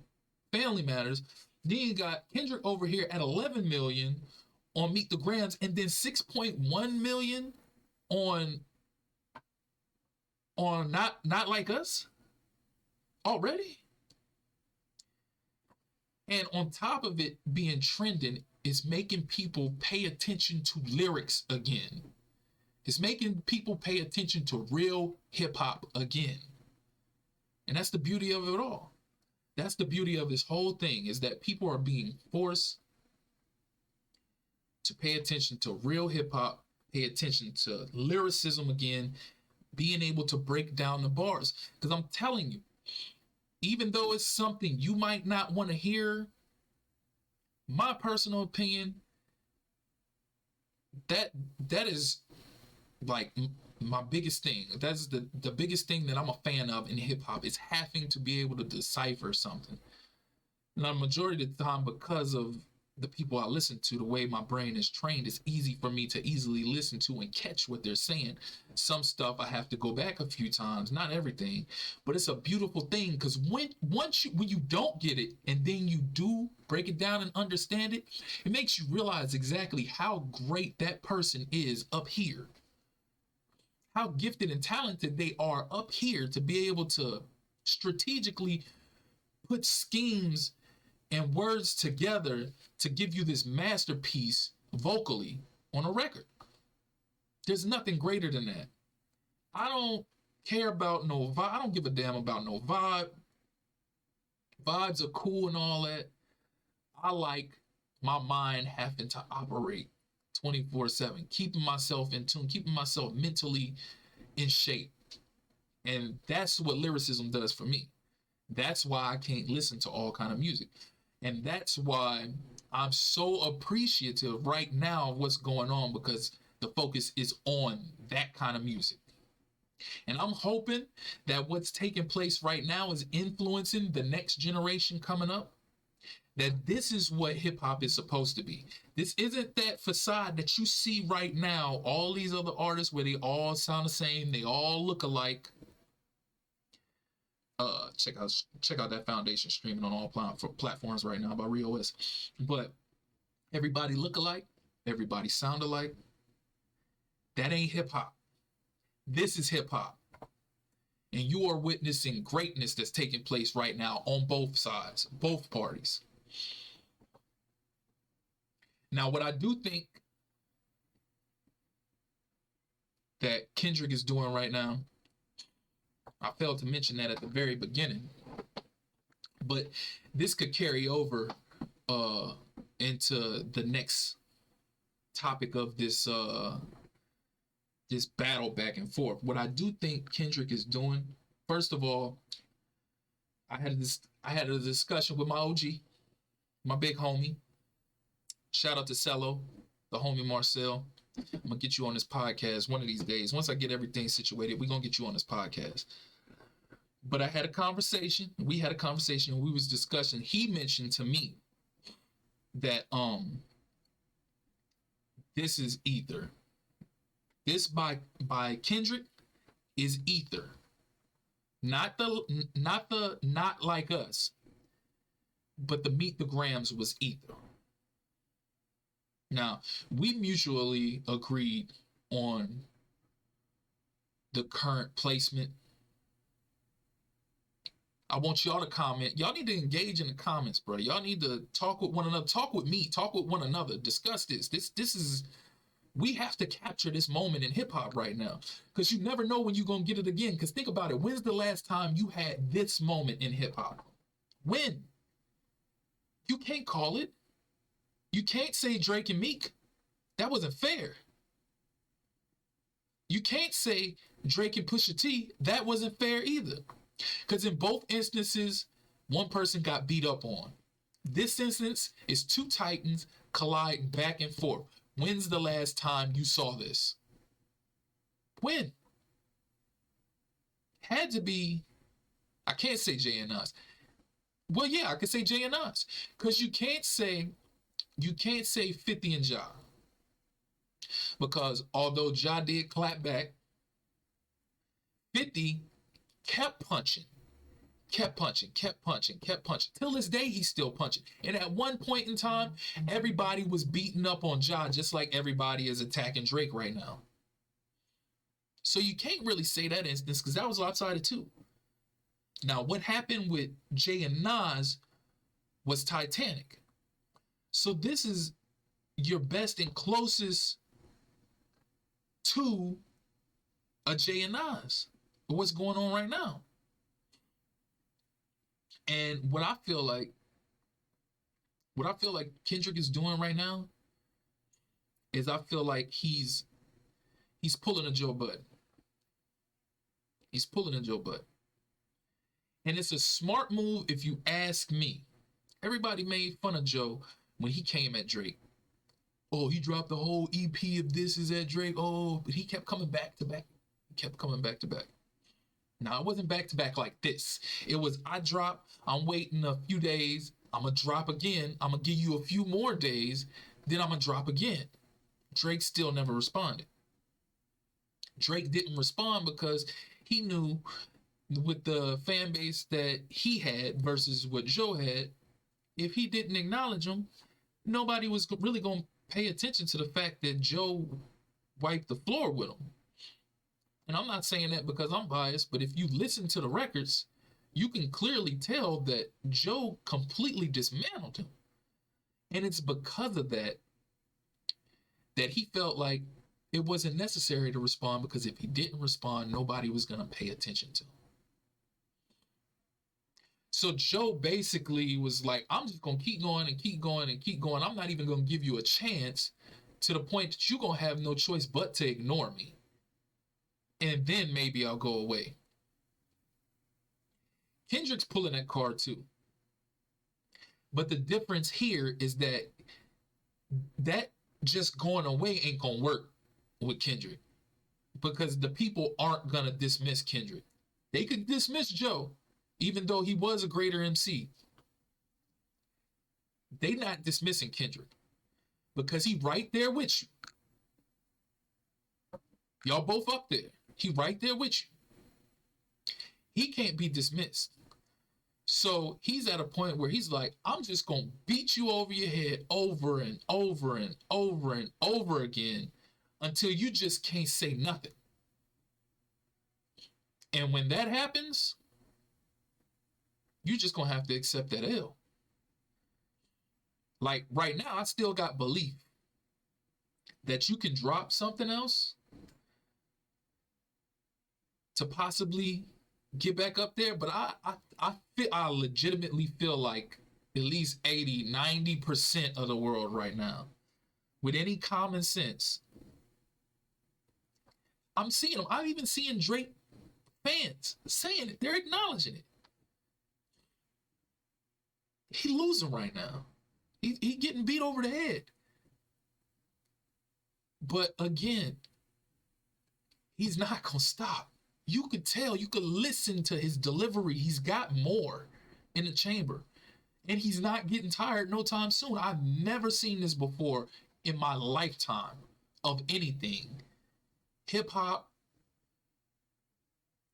Family Matters. Then you got Kendrick over here at 11 million on Meet the Grams, and then 6.1 million on Not Like Us already. And on top of it being trending, it's making people pay attention to lyrics again. It's making people pay attention to real hip hop again. And that's the beauty of it all. That's the beauty of this whole thing, is that people are being forced to pay attention to real hip hop, pay attention to lyricism again, being able to break down the bars. Because I'm telling you, even though it's something you might not want to hear, my personal opinion, that is like my biggest thing. That's the biggest thing that I'm a fan of in hip hop, is having to be able to decipher something. Now, majority of the time, because of the people I listen to, the way my brain is trained, it's easy for me to easily listen to and catch what they're saying. Some stuff I have to go back a few times, not everything, but it's a beautiful thing because when you don't get it and then you do break it down and understand it, it makes you realize exactly how great that person is up here, how gifted and talented they are up here to be able to strategically put schemes and words together to give you this masterpiece vocally on a record. There's nothing greater than that. I don't care about no vibe. I don't give a damn about no vibe. Vibes are cool and all that. I like my mind having to operate 24/7, keeping myself in tune, keeping myself mentally in shape. And that's what lyricism does for me. That's why I can't listen to all kind of music. And that's why I'm so appreciative right now of what's going on, because the focus is on that kind of music. And I'm hoping that what's taking place right now is influencing the next generation coming up. That this is what hip hop is supposed to be. This isn't that facade that you see right now, all these other artists where they all sound the same, they all look alike. Check out that Foundation streaming on all platforms right now by Rio West. But everybody look alike, everybody sound alike. That ain't hip hop. This is hip hop. And you are witnessing greatness that's taking place right now on both sides, both parties. Now, what I do think that Kendrick is doing right now, I failed to mention that at the very beginning, but this could carry over into the next topic of this this battle back and forth. What I do think Kendrick is doing, first of all, I had a discussion with my OG, my big homie. Shout out to Cello, the homie Marcel. I'm gonna get you on this podcast one of these days. Once I get everything situated, we're gonna get you on this podcast. But I had a conversation. We had a conversation. We was discussing. He mentioned to me that this is ether. This by Kendrick is ether. Not like us, but the Meet the Grams was ether. Now, we mutually agreed on the current placement. I want y'all to comment. Y'all need to engage in the comments, bro. Y'all need to talk with one another. Talk with me. Talk with one another. Discuss this. This is, we have to capture this moment in hip hop right now, because you never know when you're going to get it again. Because think about it. When's the last time you had this moment in hip hop? When? You can't call it. You can't say Drake and Meek. That wasn't fair. You can't say Drake and Pusha T. That wasn't fair either. Because in both instances, one person got beat up on. This instance is two titans colliding back and forth. When's the last time you saw this? When? Had to be, I can't say Jay and Nas. Well, yeah, I could say Jay and Nas. Because you can't say 50 and Ja. Because although Ja did clap back, 50 kept punching. Till this day, he's still punching. And at one point in time, everybody was beating up on Ja, just like everybody is attacking Drake right now. So you can't really say that instance, because that was lopsided too. Now, what happened with Jay and Nas was Titanic. So this is your best and closest to a Jay and Nas. What's going on right now? And what I feel like Kendrick is doing right now is, I feel like he's pulling a Joe Budden. He's pulling a Joe Budden. And it's a smart move if you ask me. Everybody made fun of Joe when he came at Drake. Oh, he dropped the whole EP of This Is at Drake. Oh, but he kept coming back to back. Now, it wasn't back to back like this. It was, I drop, I'm waiting a few days, I'm going to drop again. I'm going to give you a few more days. Then I'm going to drop again. Drake still never responded. Drake didn't respond because he knew with the fan base that he had versus what Joe had, if he didn't acknowledge him, nobody was really going to pay attention to the fact that Joe wiped the floor with him. And I'm not saying that because I'm biased, but if you listen to the records, you can clearly tell that Joe completely dismantled him. And it's because of that he felt like it wasn't necessary to respond, because if he didn't respond, nobody was going to pay attention to him. So Joe basically was like, I'm just going to keep going and keep going and keep going. I'm not even going to give you a chance, to the point that you're going to have no choice but to ignore me. And then maybe I'll go away. Kendrick's pulling that card too. But the difference here is that just going away ain't going to work with Kendrick, because the people aren't going to dismiss Kendrick. They could dismiss Joe, even though he was a greater MC. They not dismissing Kendrick because he right there with you. Y'all both up there. He right there with you. He can't be dismissed. So he's at a point where he's like, I'm just going to beat you over your head over and over and over and over again until you just can't say nothing. And when that happens, you're just going to have to accept that L. Like right now, I still got belief that you can drop something else to possibly get back up there. But I legitimately feel like at least 80, 90% of the world right now, with any common sense, I'm seeing them. I'm even seeing Drake fans saying it. They're acknowledging it. He losing right now. He getting beat over the head. But again, he's not going to stop. You could tell, you could listen to his delivery. He's got more in the chamber. And he's not getting tired no time soon. I've never seen this before in my lifetime of anything. Hip hop,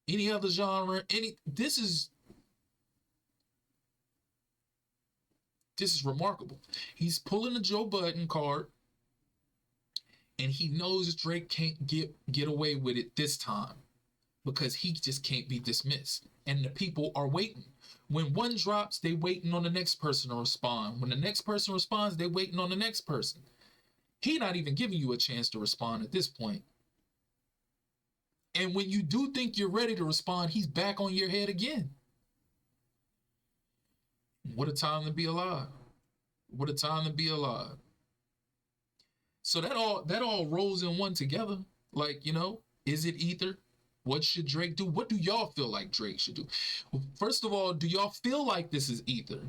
any other genre, this is remarkable. He's pulling the Joe Budden card, and he knows Drake can't get away with it this time, because he just can't be dismissed. And the people are waiting. When one drops, they waiting on the next person to respond. When the next person responds, they waiting on the next person. He not even giving you a chance to respond at this point. And when you do think you're ready to respond, he's back on your head again. What a time to be alive. What a time to be alive. So that all rolls in one together. Like, is it ether? What should Drake do? What do y'all feel like Drake should do? Well, first of all, do y'all feel like this is ether?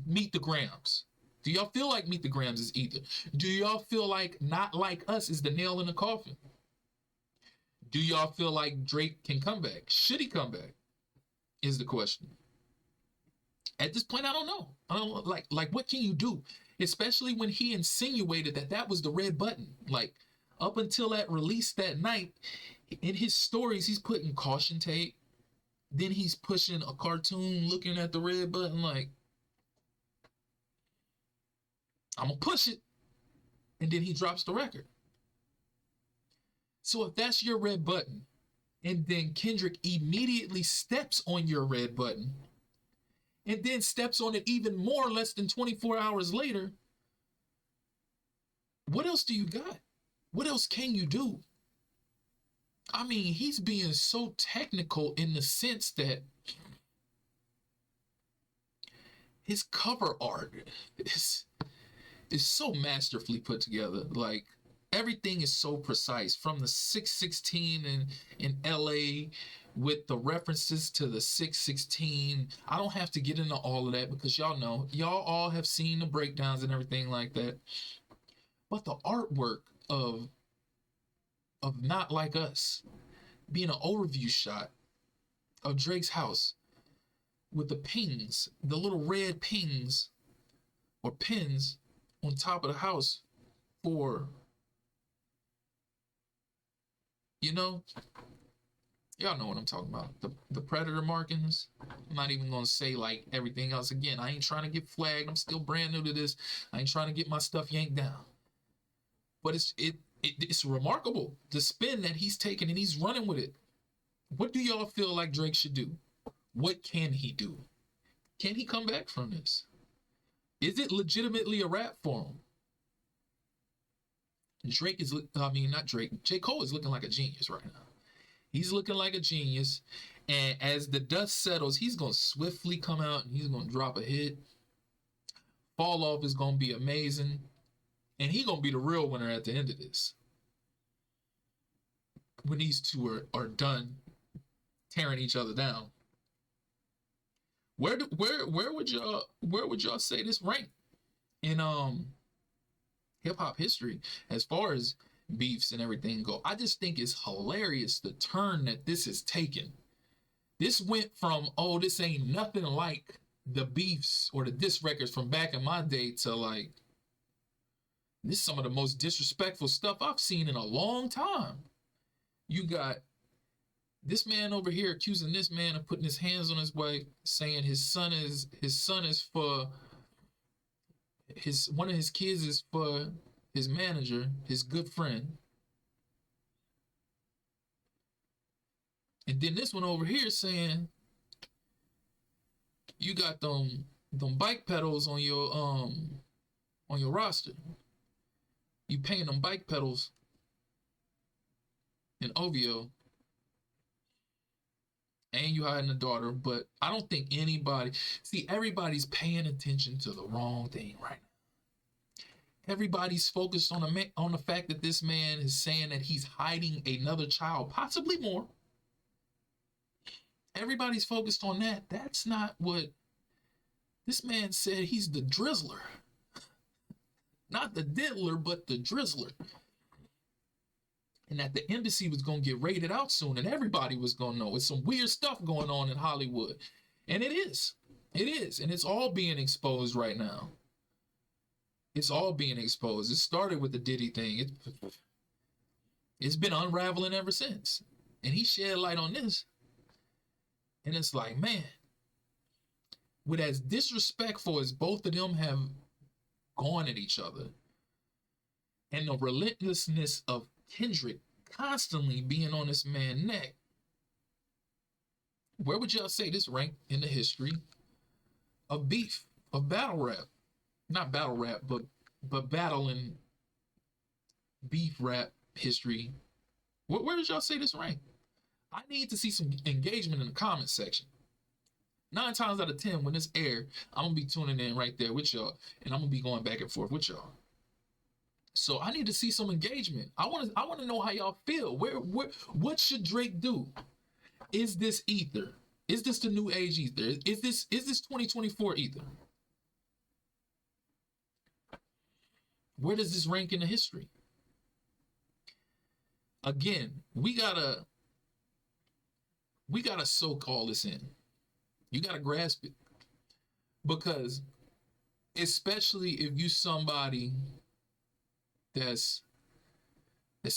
Meet the Grams. Do y'all feel like Meet the Grams is ether? Do y'all feel like Not Like Us is the nail in the coffin? Do y'all feel like Drake can come back? Should he come back? Is the question. At this point, I don't know. I don't know, like what can you do? Especially when he insinuated that was the red button. Like, up until that release that night, in his stories, he's putting caution tape. Then he's pushing a cartoon looking at the red button like, I'm going to push it. And then he drops the record. So if that's your red button, and then Kendrick immediately steps on your red button, and then steps on it even more less than 24 hours later, what else do you got? What else can you do? I mean, he's being so technical in the sense that his cover art is so masterfully put together. Like, everything is so precise, from the 616 in LA with the references to the 616. I don't have to get into all of that because y'all know, y'all all have seen the breakdowns and everything like that. But the artwork of Not Like Us being an overview shot of Drake's house, with the pings, the little red pings or pins on top of the house for, you know, y'all know what I'm talking about. The predator markings. I'm not even gonna say like everything else again. I ain't trying to get flagged. I'm still brand new to this. I ain't trying to get my stuff yanked down. But it's remarkable the spin that he's taking and he's running with it. What do y'all feel like Drake should do? What can he do? Can he come back from this? Is it legitimately a rap for him? Drake is, I mean, not Drake. J.Cole is looking like a genius right now. He's looking like a genius. And as the dust settles, he's going to swiftly come out and he's going to drop a hit. Fall Off is going to be amazing. And he's going to be the real winner at the end of this. When these two are done tearing each other down. Where would y'all say this rank in hip hop history as far as beefs and everything go? I just think it's hilarious the turn that this has taken. This went from, oh, this ain't nothing like the beefs or the diss records from back in my day to like, this is some of the most disrespectful stuff I've seen in a long time. You got this man over here accusing this man of putting his hands on his wife, saying his son is for one of his kids is for his manager, his good friend. And then this one over here saying you got them bike pedals on your roster. You paying them bike pedals in OVO. And you hiding a daughter, but I don't think everybody's paying attention to the wrong thing right now. Everybody's focused on the fact that this man is saying that he's hiding another child, possibly more. Everybody's focused on that. That's not what this man said. He's the drizzler. Not the diddler, but the drizzler. And that the embassy was going to get raided out soon, and everybody was going to know. It's some weird stuff going on in Hollywood. And it is. It is. And it's all being exposed right now. It's all being exposed. It started with the Diddy thing. It's been unraveling ever since. And he shed light on this. And it's like, man, with as disrespectful as both of them have gone at each other, and the relentlessness of Kendrick constantly being on this man's neck, where would y'all say this rank in the history of beef, of battle rap? Not battle rap, but battle and beef rap history. Where would y'all say this rank? I need to see some engagement in the comment section. 9 times out of 10, when this air, I'm gonna be tuning in right there with y'all, and I'm gonna be going back and forth with y'all. So I need to see some engagement. I want to know how y'all feel. What should Drake do? Is this ether? Is this the new age ether? Is this 2024 ether? Where does this rank in the history? Again, we gotta soak all this in. You gotta grasp it. Because especially if you somebody that's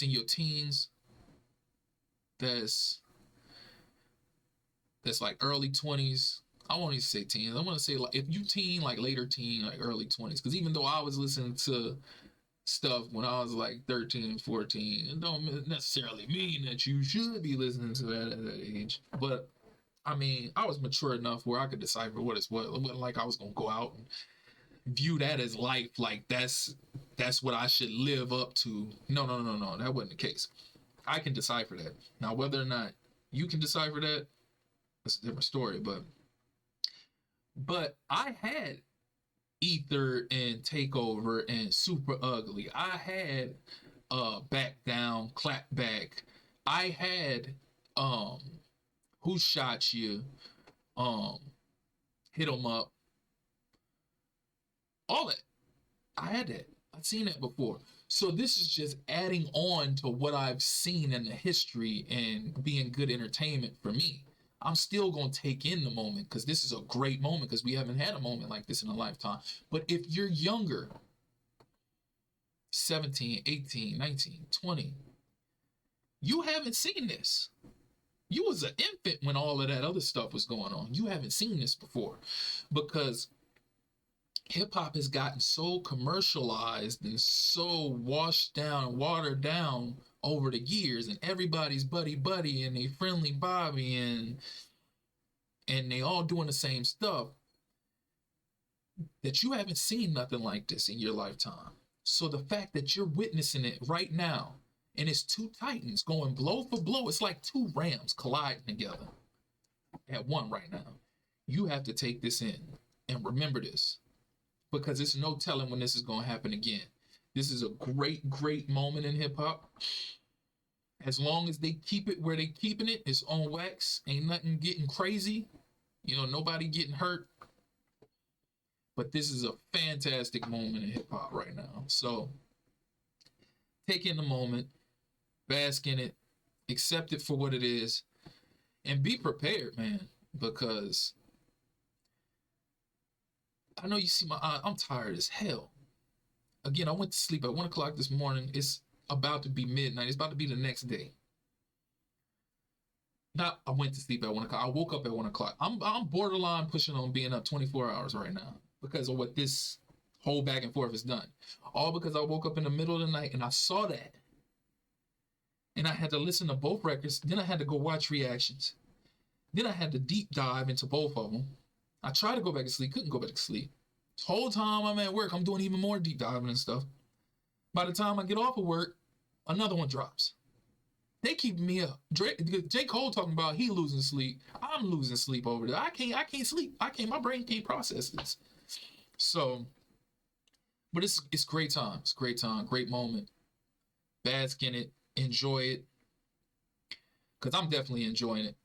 in your teens, that's like early 20s. I won't even say teens. I want to say like if you teen, like later teen, like early 20s. Because even though I was listening to stuff when I was like 13, 14, it don't necessarily mean that you should be listening to that at that age. But I mean, I was mature enough where I could decipher what is what. It wasn't like I was gonna go out and view that as life, like that's what I should live up to. No, that wasn't the case. I can decipher that. Now, whether or not you can decipher that, that's a different story. But I had Ether and Takeover and Super Ugly. I had Back Down, Clap Back. I had Who Shot You, Hit 'Em Up. All that. I had that. I've seen that before. So this is just adding on to what I've seen in the history and being good entertainment for me. I'm still going to take in the moment because this is a great moment because we haven't had a moment like this in a lifetime. But if you're younger, 17, 18, 19, 20, you haven't seen this. You was an infant when all of that other stuff was going on. You haven't seen this before because hip hop has gotten so commercialized and so washed down and watered down over the years, and everybody's buddy and they friendly Bobby and they all doing the same stuff, that you haven't seen nothing like this in your lifetime. So the fact that you're witnessing it right now, and it's two titans going blow for blow, it's like two rams colliding together at one right now. You have to take this in and remember this, because it's no telling when this is going to happen again. This is a great moment in hip hop. As long as they keep it where they keeping it, it's on wax. Ain't nothing getting crazy. Nobody getting hurt. But this is a fantastic moment in hip hop right now. So take in the moment, bask in it, accept it for what it is, and be prepared, man, because I know you see my eye. I'm tired as hell. Again, I went to sleep at 1 o'clock this morning. It's about to be midnight. It's about to be the next day. Not I went to sleep at 1 o'clock. I woke up at 1 o'clock. I'm borderline pushing on being up 24 hours right now because of what this whole back and forth has done. All because I woke up in the middle of the night and I saw that. And I had to listen to both records. Then I had to go watch reactions. Then I had to deep dive into both of them. I tried to go back to sleep, couldn't go back to sleep. This whole time I'm at work, I'm doing even more deep diving and stuff. By the time I get off of work, another one drops. They keep me up. J.Cole talking about he losing sleep. I'm losing sleep over there. I can't sleep. My brain can't process this. So, but it's great time. It's great time. Great moment. Bask in it. Enjoy it. Because I'm definitely enjoying it.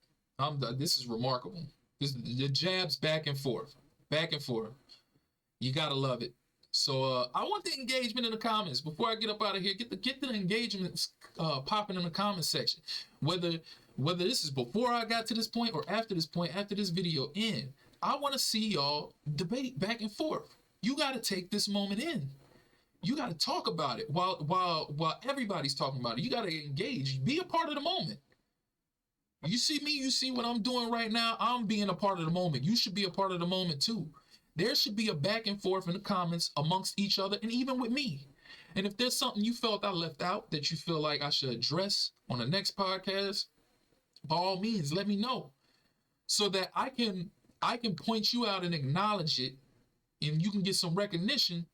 This is remarkable. The jabs back and forth. Back and forth. You gotta love it. So I want the engagement in the comments before I get up out of here. Get the engagements popping in the comment section. Whether this is before I got to this point or after this point, after this video end, I want to see y'all debate back and forth. You got to take this moment in. You got to talk about it while everybody's talking about it. You got to engage. Be a part of the moment. You see me. You see what I'm doing right now. I'm being a part of the moment. You should be a part of the moment too. There should be a back and forth in the comments amongst each other and even with me. And if there's something you felt I left out that you feel like I should address on the next podcast, by all means, let me know so that I can point you out and acknowledge it, and you can get some recognition,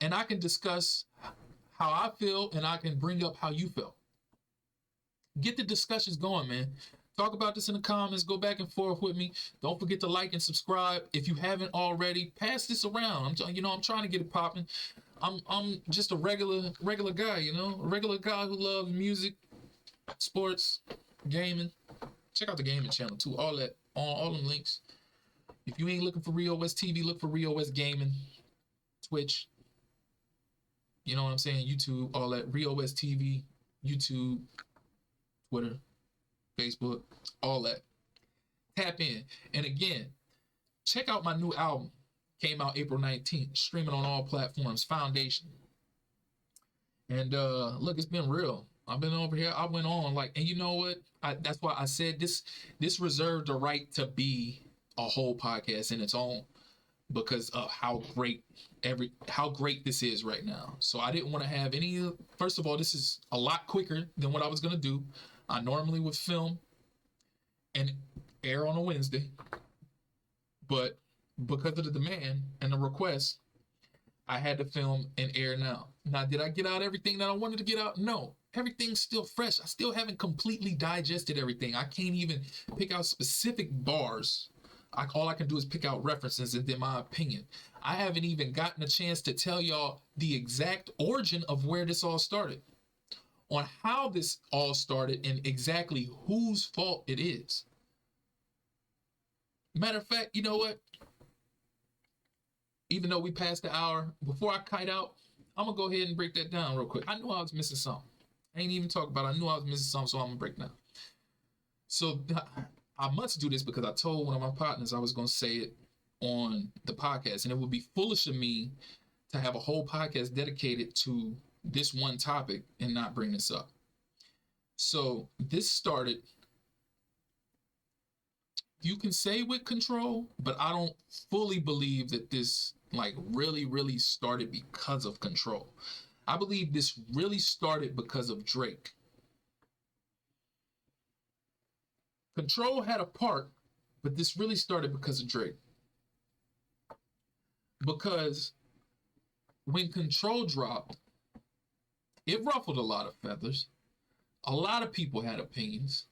and I can discuss how I feel, and I can bring up how you felt. Get the discussions going, man. Talk about this in the comments. Go back and forth with me. Don't forget to like and subscribe. If you haven't already, pass this around. I'm trying to get it popping. I'm just a regular guy, a regular guy who loves music, sports, gaming. Check out the gaming channel too. All them links. If you ain't looking for Rio West TV, look for Rio West Gaming, Twitch. You know what I'm saying? YouTube, all that. Rio West TV, YouTube, Twitter, Facebook, all that. Tap in. And again, check out my new album. Came out April 19th, streaming on all platforms, Foundation. And look, it's been real. I've been over here. I went on and you know what? That's why I said this reserved the right to be a whole podcast in its own because of how great this is right now. So I didn't want to have any. First of all, this is a lot quicker than what I was gonna do. I normally would film and air on a Wednesday, but because of the demand and the request, I had to film and air now. Now, did I get out everything that I wanted to get out? No. Everything's still fresh. I still haven't completely digested everything. I can't even pick out specific bars. All I can do is pick out references and then my opinion. I haven't even gotten a chance to tell y'all the exact origin of where this all started, on how this all started and exactly whose fault it is. Matter of fact, you know what? Even though we passed the hour, before I kite out, I'm going to go ahead and break that down real quick. I knew I was missing something. I ain't even talk about it. I knew I was missing something, so I'm going to break down. So I must do this because I told one of my partners I was going to say it on the podcast, and it would be foolish of me to have a whole podcast dedicated to this one topic and not bring this up. So this started, you can say with Control, but I don't fully believe that this like really started because of Control. I believe this really started because of Drake. Control had a part, but this really started because of Drake. Because when Control dropped, it ruffled a lot of feathers. A lot of people had opinions.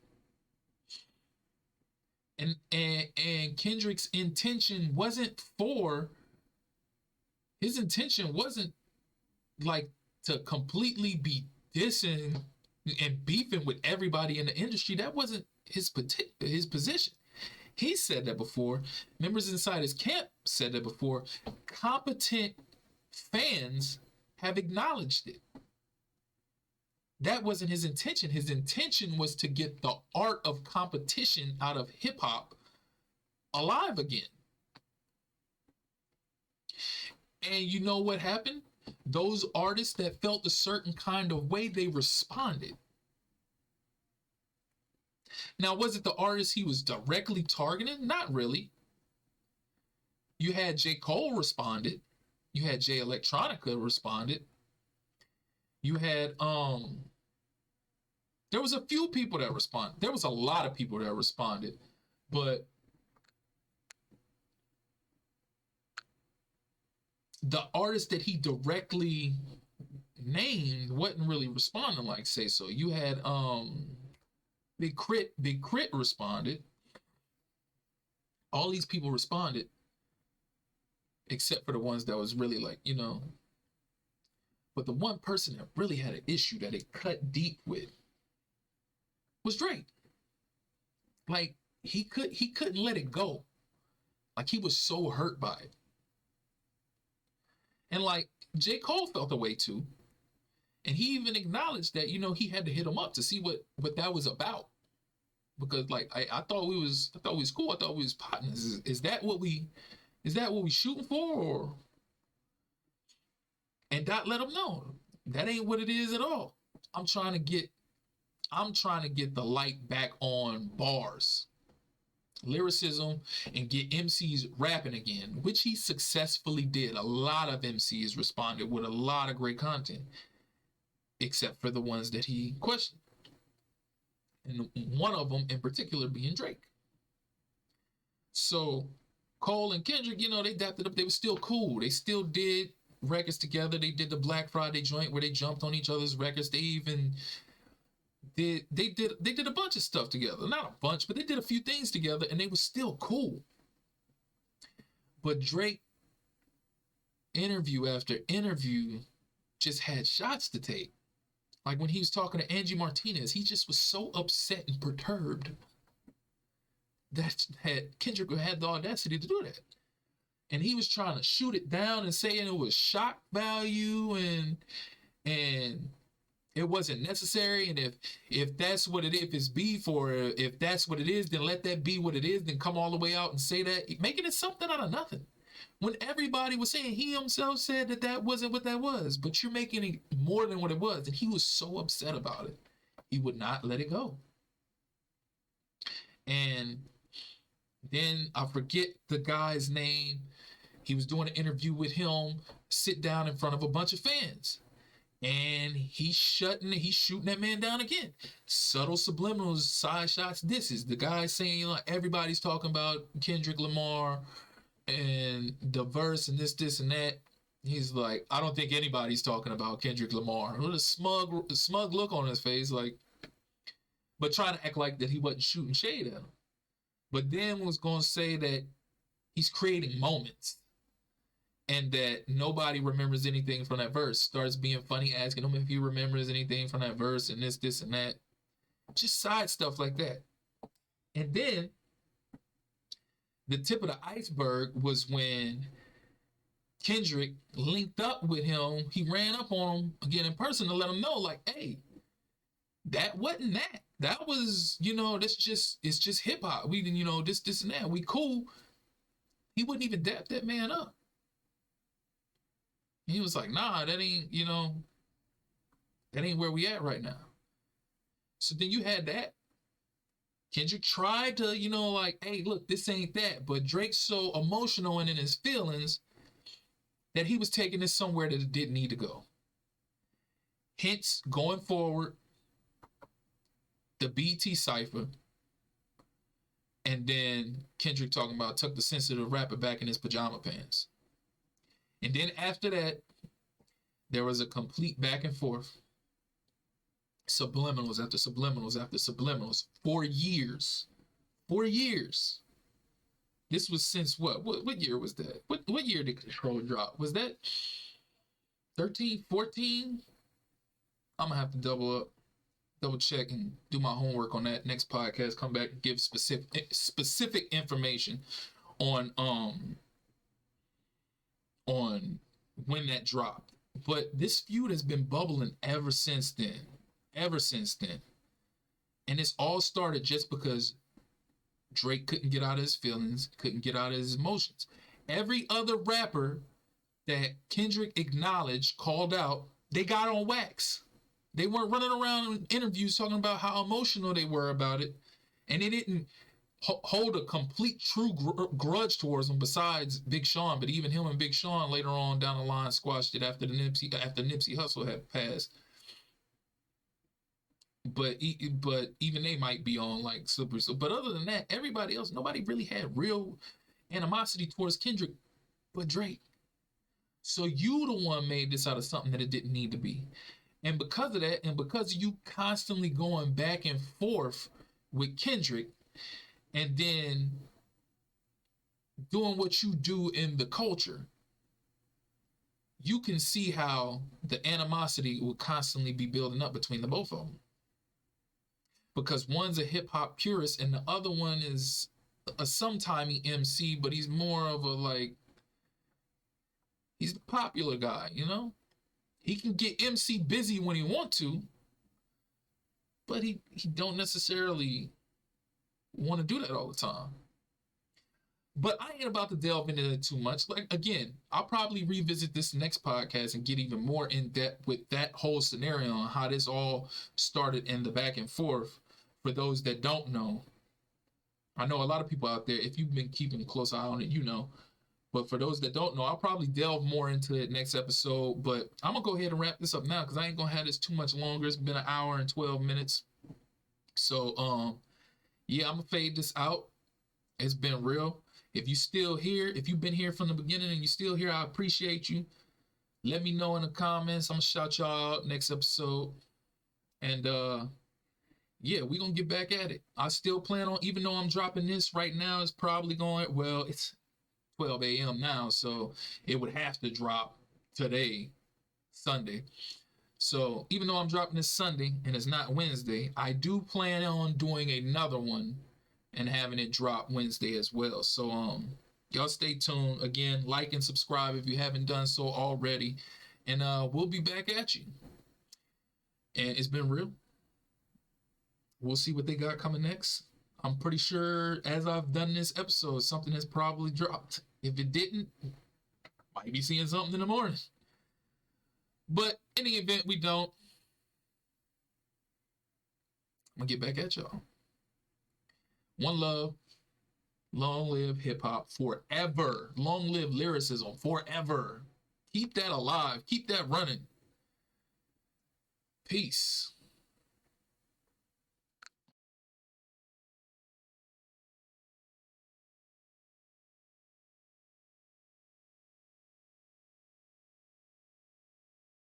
And Kendrick's intention wasn't his intention wasn't like to completely be dissing and beefing with everybody in the industry. That wasn't his position. He said that before. Members inside his camp said that before. Competent fans have acknowledged it. That wasn't his intention. His intention was to get the art of competition out of hip hop alive again. And you know what happened? Those artists that felt a certain kind of way, they responded. Now, was it the artist he was directly targeting? Not really. You had j.cole responded. You had Jay Electronica responded. You had there was a few people that responded. There was a lot of people that responded, but the artist that he directly named wasn't really responding like Say So. You had Big Crit responded. All these people responded, except for the ones that was really like, you know. But the one person that really had an issue that it cut deep with was Drake. Like he couldn't let it go. Like he was so hurt by it. And like j.cole felt the way too. And he even acknowledged that, you know, he had to hit him up to see what that was about. Because like I thought we was cool. I thought we was partners. Is that what we shooting for? Or... And Dot let him know that ain't what it is at all. I'm trying to get the light back on bars, lyricism, and get MCs rapping again, which he successfully did. A lot of MCs responded with a lot of great content, except for the ones that he questioned. And one of them in particular being Drake. So Cole and Kendrick, you know, they dapped it up. They were still cool. They still did records together. They did the Black Friday joint where they jumped on each other's records. They even did a bunch of stuff together. Not a bunch, but they did a few things together, and they were still cool. But Drake, interview after interview, just had shots to take. Like when he was talking to Angie Martinez, he just was so upset and perturbed that Kendrick had the audacity to do that. And he was trying to shoot it down and saying it was shock value and it wasn't necessary. And if that's what it is, if it's beef, or if that's what it is, then let that be what it is. Then come all the way out and say that, making it something out of nothing. When everybody was saying, he himself said that wasn't what that was, but you're making it more than what it was. And he was so upset about it. He would not let it go. And then I forget the guy's name. He was doing an interview with him, sit down in front of a bunch of fans. And he's shooting that man down again. Subtle subliminals, side shots. This is the guy saying, like, everybody's talking about Kendrick Lamar and the verse and this and that. He's like, I don't think anybody's talking about Kendrick Lamar. With a smug look on his face, like, but trying to act like that he wasn't shooting shade at him. But then was going to say that he's creating moments and that nobody remembers anything from that verse. Starts being funny, asking him if he remembers anything from that verse and this and that. Just side stuff like that. And then the tip of the iceberg was when Kendrick linked up with him. He ran up on him again in person to let him know, like, hey, that wasn't that. that was, that's just, it's just hip hop. We, this and that. We cool. He wouldn't even dap that man up. He was like, nah, that ain't where we at right now. So then you had that. Kendrick tried to, like, hey, look, this ain't that. But Drake's so emotional and in his feelings that he was taking this somewhere that it didn't need to go. Hence, going forward, the BT cipher, and then Kendrick talking about tuck the sensitive rapper back in his pajama pants. And then after that, there was a complete back and forth. Subliminals after subliminals after subliminals for years. 4 years. This was since what? What year was that? What year did Control drop? Was that 13, 14? I'm gonna have to double check and do my homework on that next podcast. Come back and give specific information on when that dropped. But this feud has been bubbling ever since then. And it's all started just because Drake couldn't get out of his feelings, couldn't get out of his emotions. Every other rapper that Kendrick acknowledged, called out, they got on wax. They weren't running around in interviews talking about how emotional they were about it. And they didn't hold a complete true grudge towards them besides Big Sean. But even him and Big Sean later on down the line squashed it after Nipsey Hussle had passed. But even they might be on like slippery. So, but other than that, everybody else, nobody really had real animosity towards Kendrick but Drake. So you the one made this out of something that it didn't need to be. And because of that, and because of you constantly going back and forth with Kendrick, and then doing what you do in the culture, you can see how the animosity will constantly be building up between the both of them. Because one's a hip hop purist and the other one is a sometimey MC, but he's more of a he's the popular guy, He can get MC busy when he want to, but he don't necessarily want to do that all the time. But I ain't about to delve into that too much. Like, again, I'll probably revisit this next podcast and get even more in depth with that whole scenario on how this all started in the back and forth. For those that don't know, I know a lot of people out there, if you've been keeping a close eye on it, But for those that don't know, I'll probably delve more into it next episode. But I'm going to go ahead and wrap this up now because I ain't going to have this too much longer. It's been 1 hour and 12 minutes. So, yeah, I'm going to fade this out. It's been real. If you still here, if you've been here from the beginning and you still here, I appreciate you. Let me know in the comments. I'm going to shout y'all out next episode. And, yeah, we're going to get back at it. I still plan on, even though I'm dropping this right now, it's probably going, well, it's 12 a.m. now, so it would have to drop today, Sunday. So even though I'm dropping this Sunday and it's not Wednesday, I do plan on doing another one and having it drop Wednesday as well. So y'all stay tuned. Again, like and subscribe if you haven't done so already. And we'll be back at you. And it's been real. We'll see what they got coming next. I'm pretty sure as I've done this episode, something has probably dropped. If it didn't, might be seeing something in the morning. But in the event we don't, I'm going to get back at y'all. One love. Long live hip-hop forever. Long live lyricism forever. Keep that alive. Keep that running. Peace.